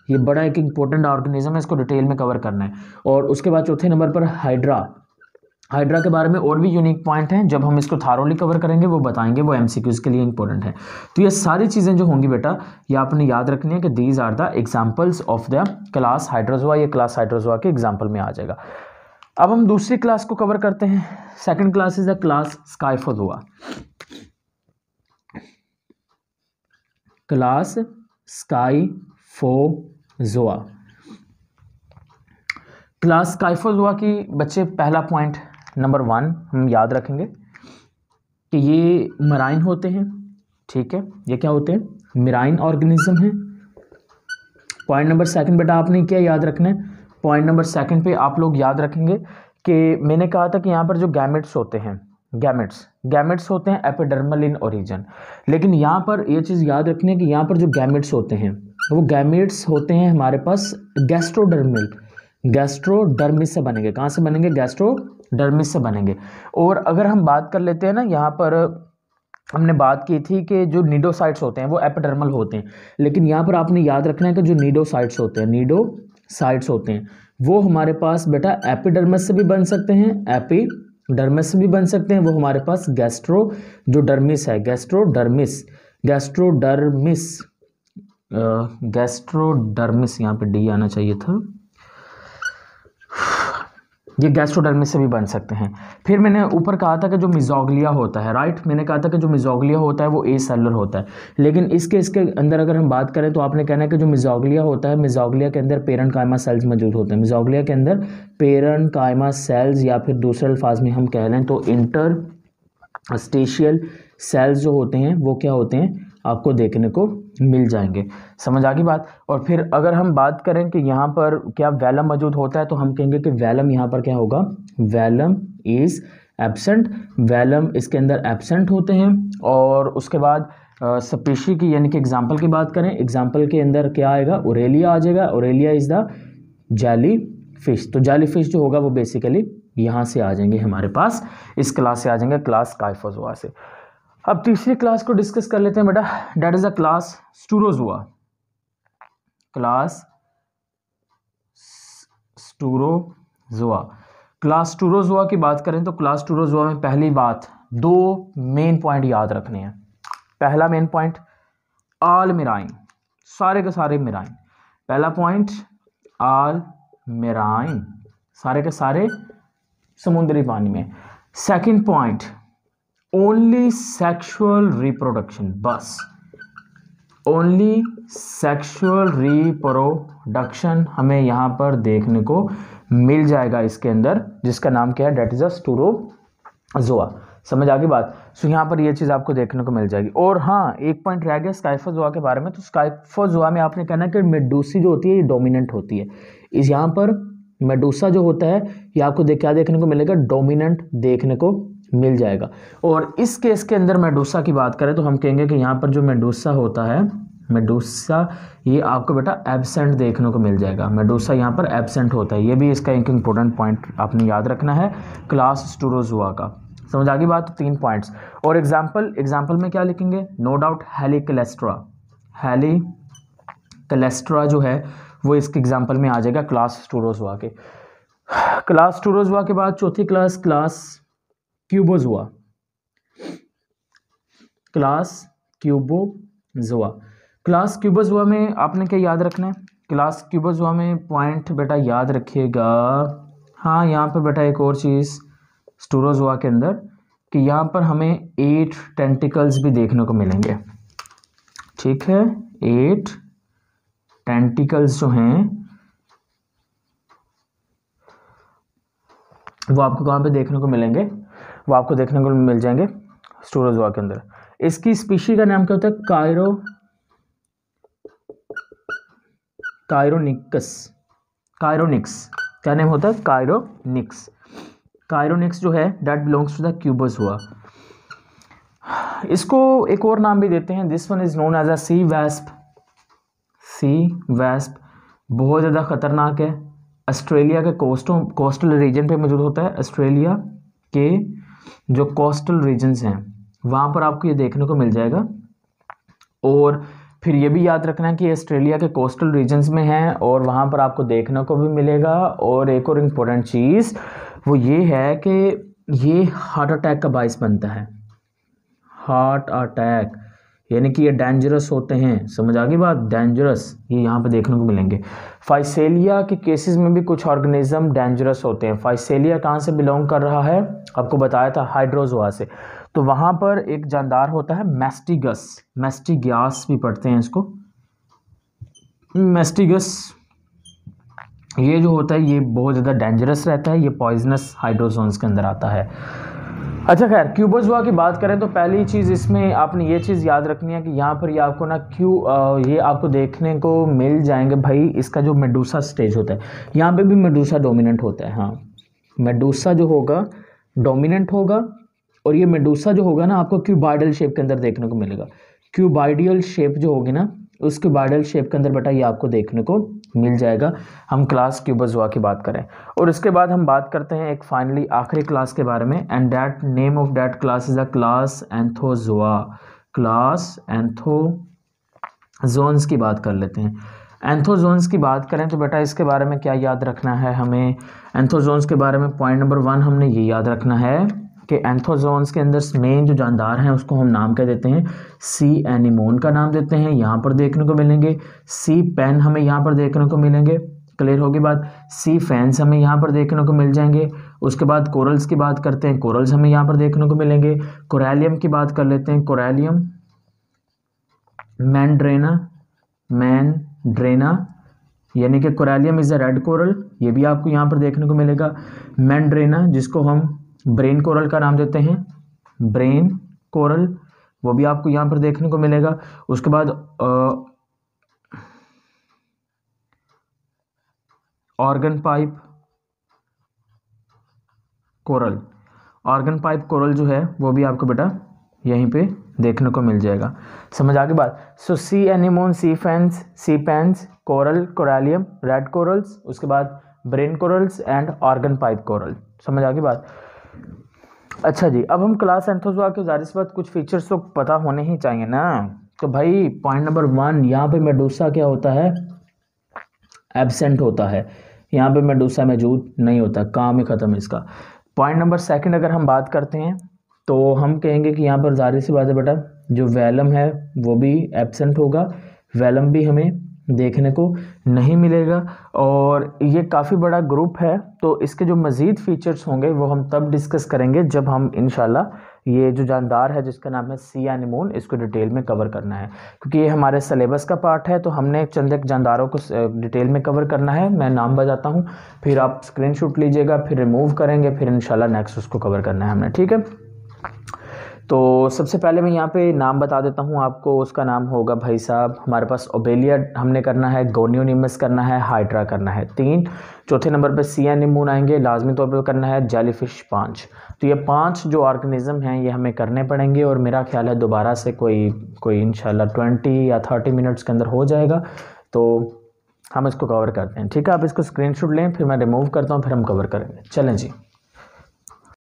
ये बड़ा एक इंपॉर्टेंट ऑर्गेनिज्म है, इसको डिटेल में कवर करना है। और उसके बाद चौथे नंबर पर हाइड्रा के बारे में और भी यूनिक पॉइंट हैं, जब हम इसको थारोली कवर करेंगे वो बताएंगे, वो एमसीक्यूज के लिए इंपॉर्टेंट है। तो ये सारी चीज़ें जो होंगी बेटा ये आपने याद रखनी है कि these are the examples of the class Hydrozoa, ये क्लास हाइड्रोजोआ के एग्जाम्पल में आ जाएगा। अब हम दूसरी क्लास को कवर करते हैं। Second class is the class Scyphozoa, class Scyphozoa. Class Scyphozoa की बच्चे पहला पॉइंट नंबर 1 हम याद रखेंगे कि ये मराइन होते हैं, ठीक है, ये क्या होते हैं, मराइन ऑर्गेनिज्म हैं। पॉइंट नंबर 2 बेटा आपने क्या याद रखना है, पॉइंट नंबर 2 पे आप लोग याद रखेंगे कि मैंने कहा था कि यहाँ पर जो गैमेट्स होते हैं, गैमेट्स होते हैं एपिडर्मल इन ओरिजिन, लेकिन यहाँ पर ये चीज़ याद रखनी है कि यहाँ पर जो गैमेट्स होते हैं वो गैमेट्स होते हैं हमारे पास गैस्ट्रोडर्मिस से बनेंगे। कहाँ से बनेंगे, डर्मिस से बनेंगे। और अगर हम बात कर लेते हैं ना, यहाँ पर हमने बात की थी कि जो नीडोसाइट्स होते हैं वो एपिडर्मल होते हैं, लेकिन यहाँ पर आपने याद रखना है कि जो नीडोसाइट्स होते हैं वो हमारे पास बेटा एपिडर्मिस से भी बन सकते हैं, एपिडर्मिस से भी बन सकते हैं। वो हमारे पास जो डर्मिस है, गैस्ट्रोडर्मिस यहाँ पे डी आना चाहिए था, ये गैस्ट्रोडर्मिस से भी बन सकते हैं। फिर मैंने ऊपर कहा था कि जो मिजोग्लिया होता है, राइट, मैंने कहा था कि जो मिजोग्लिया होता है वो ए सेलुलर होता है, लेकिन इसके अंदर अगर हम बात करें तो आपने कहना है कि जो मिजोग्लिया होता है, मिजोग्लिया के अंदर पेरेन्काइमा सेल्स मौजूद होते हैं। मिजोग्लिया के अंदर पेरेन्काइमा सेल्स, या फिर दूसरे अल्फाज में हम कह लें तो इंटरस्टेशियल सेल्स जो होते हैं वो क्या होते हैं, आपको देखने को मिल जाएंगे। समझ आ गई बात। और फिर अगर हम बात करें कि यहाँ पर क्या वैलम मौजूद होता है, तो हम कहेंगे कि वैलम यहाँ पर क्या होगा, वैलम इज एब्सेंट, वैलम इसके अंदर एब्सेंट होते हैं। और उसके बाद स्पीशी की यानी कि एग्जाम्पल की बात करें, एग्जाम्पल के अंदर क्या आएगा, ओरेलिया आ जाएगा। Aurelia is the jelly fish, तो जेली फिश जो होगा वो बेसिकली यहाँ से आ जाएंगे हमारे पास, इस क्लास से आ जाएंगे, क्लास स्काइफोजोआ से। अब तीसरी क्लास को डिस्कस कर लेते हैं बेटा, that is a class Staurozoa. Class Staurozoa की बात करें तो क्लास स्टूरोजोआ में पहली बात, दो मेन पॉइंट याद रखने हैं। पहला मेन पॉइंट, ऑल मेराइन, सारे के सारे मेराइन। पहला पॉइंट, ऑल मेराइन, सारे के सारे समुद्री पानी में। Second point, only sexual reproduction, बस ओनली सेक्सुअल रिप्रोडक्शन हमें यहाँ पर देखने को मिल जाएगा इसके अंदर, जिसका नाम क्या है, डेट इज अ स्टूरोजोआ। समझ आ गई बात। सो यहाँ पर ये चीज़ आपको देखने को मिल जाएगी। और हाँ, एक पॉइंट रह गया स्काइफोजोआ के बारे में, तो स्काइफोजोआ में आपने कहना कि मेडूसी जो होती है ये डोमिनेंट होती है। इस यहाँ पर मेडूसा जो होता है ये आपको क्या देखने को मिलेगा, डोमिनेंट देखने को मिल जाएगा। और इस केस के अंदर मेडूसा की बात करें तो हम कहेंगे कि यहाँ पर जो मेडूसा होता है, मेडूसा ये आपको बेटा एब्सेंट देखने को मिल जाएगा। मेडूसा यहाँ पर एब्सेंट होता है, ये भी इसका एक इंपॉर्टेंट पॉइंट आपने याद रखना है क्लास स्टूरोजोआ का। समझ आ गई बात। 3 पॉइंट्स। और एग्जाम्पल में क्या लिखेंगे, नो डाउट हेलिकलेस्ट्रा जो है वो इसके एग्जाम्पल में आ जाएगा क्लास स्टूरोजोआ के। क्लास स्टूरोजोआ के बाद चौथी क्लास, क्लास क्यूबोजोआ। क्लास क्यूबोजोआ में आपने क्या याद रखना है, क्लास क्यूबोजोआ में पॉइंट बेटा याद रखिएगा। हाँ, यहाँ पर बेटा एक और चीज़ स्टूरोजोआ के अंदर कि यहाँ पर हमें 8 टेंटिकल्स भी देखने को मिलेंगे। ठीक है, 8 टेंटिकल्स जो हैं वो आपको कहाँ पे देखने को मिलेंगे, वो आपको देखने को मिल जाएंगे स्टूरोजोआ के अंदर। इसकी स्पीशी का नाम क्या होता है, कायरोनिक्स। क्या नेम होता है, कायरोनिक्स जो है that belongs to the Cubozoa. इसको एक और नाम भी देते हैं, this one is known as a sea wasp. बहुत ज़्यादा खतरनाक है, ऑस्ट्रेलिया के कोस्टल रीजन पे मौजूद होता है। ऑस्ट्रेलिया के जो कोस्टल रीजन्स हैं वहाँ पर आपको ये देखने को मिल जाएगा। और फिर ये भी याद रखना है कि ऑस्ट्रेलिया के कोस्टल रीजन्स में है और वहाँ पर आपको देखने को भी मिलेगा। और एक और इम्पोर्टेंट चीज़ वो ये है कि ये हार्ट अटैक का बाइस बनता है, हार्ट अटैक, यानी कि ये डेंजरस होते हैं। समझ आ गई बात, डेंजरस ये यहाँ पे देखने को मिलेंगे। फाइसेलिया के केसेस में भी कुछ ऑर्गेनिज्म डेंजरस होते हैं। फाइसेलिया कहाँ से बिलोंग कर रहा है, आपको बताया था हाइड्रोजोआ से। तो वहाँ पर एक जानदार होता है मेस्टिगस भी पढ़ते हैं इसको, मेस्टिगस। ये जो होता है ये बहुत ज़्यादा डेंजरस रहता है, ये पॉइजनस हाइड्रोजोन्स के अंदर आता है। अच्छा खैर, क्यूबोजोआ की बात करें तो पहली चीज़ इसमें आपने ये चीज़ याद रखनी है कि यहाँ पर ये आपको ना ये आपको देखने को मिल जाएंगे भाई, इसका जो मेडूसा स्टेज होता है यहाँ पे भी मेडूसा डोमिनेंट होता है। हाँ, मेडूसा जो होगा डोमिनेंट होगा। और ये मेडूसा जो होगा ना आपको क्यूबाइडल शेप के अंदर देखने को मिलेगा। क्यूबाइडियल शेप जो होगी ना उसके बाइडल शेप के अंदर बेटा ये आपको देखने को मिल जाएगा, हम क्लास क्यूबोजोआ की बात करें। और इसके बाद हम बात करते हैं एक फाइनली आखिरी क्लास के बारे में, and that name of that class is a class Anthozoa. Class anthozoans की बात कर लेते हैं। एंथोजोन्स की बात करें तो बेटा इसके बारे में क्या याद रखना है हमें, एंथोजोन्स के बारे में पॉइंट नंबर 1 हमने ये याद रखना है कि एंथोजोन्स के अंदर मेन जो जानदार हैं उसको हम नाम क्या देते हैं, सी एनिमोन का नाम देते हैं, यहाँ पर देखने को मिलेंगे। सी पेन हमें यहाँ पर देखने को मिलेंगे, क्लियर होगी बात। सी फैंस हमें यहाँ पर देखने को मिल जाएंगे। उसके बाद कोरल्स की बात करते हैं, कोरल्स हमें यहाँ पर देखने को मिलेंगे। कोरैलियम की बात कर लेते हैं, कोरैलियम, मैंड्रेना यानी कि कोरैलियम इज़ अ रेड कोरल, ये भी आपको यहाँ पर देखने को मिलेगा। मैंड्रेना जिसको हम ब्रेन कोरल का नाम देते हैं, ब्रेन कोरल, वो भी आपको यहाँ पर देखने को मिलेगा। उसके बाद organ pipe coral, organ pipe coral जो है वो भी आपको बेटा यहीं पे देखने को मिल जाएगा। समझ आ गई बात। सो सी एनिमोन, सी फैंस, सी पेन्स, कोरल, कोरैलियम, रेड कोरल्स, उसके बाद brain corals and organ pipe coral. समझ आ गई बात। अच्छा जी, अब हम क्लास एंथोजोआ के जाहिर सी बात कुछ फीचर्स तो पता होने ही चाहिए ना। तो भाई पॉइंट नंबर 1, यहाँ पे मेडूसा क्या होता है, एब्सेंट होता है, यहाँ पे मेडूसा मौजूद नहीं होता, काम ही ख़त्म है इसका। पॉइंट नंबर 2 अगर हम बात करते हैं तो हम कहेंगे कि यहाँ पर जाहिर सी बात है बेटा जो वेलम है वो भी एब्सेंट होगा, वेलम भी हमें देखने को नहीं मिलेगा। और ये काफ़ी बड़ा ग्रुप है, तो इसके जो मज़ीद फीचर्स होंगे वो हम तब डिस्कस करेंगे जब हम इंशाल्लाह ये जो जानदार है जिसका नाम है सी एनिमोन, इसको डिटेल में कवर करना है, क्योंकि ये हमारे सिलेबस का पार्ट है। तो हमने चंद एक जानदारों को डिटेल में कवर करना है। मैं नाम बताता हूँ, फिर आप स्क्रीनशॉट लीजिएगा, फिर रिमूव करेंगे, फिर इंशाल्लाह नेक्स्ट उसको कवर करना है हमने, ठीक है। तो सबसे पहले मैं यहाँ पे नाम बता देता हूँ आपको, उसका नाम होगा भाई साहब हमारे पास ओबेलिया हमने करना है, गोनियोनिमस करना है, हाइड्रा करना है 3, चौथे नंबर पे सी एनिमोन आएंगे, लाजमी तौर पर करना है जेलीफिश 5। तो ये 5 जो ऑर्गेनिज्म हैं ये हमें करने पड़ेंगे, और मेरा ख्याल है दोबारा से कोई इंशाल्लाह 20 या 30 मिनट्स के अंदर हो जाएगा, तो हम इसको कवर करते हैं, ठीक है। आप इसको स्क्रीनशॉट लें, फिर मैं रिमूव करता हूँ, फिर हम कवर करेंगे। चलें जी।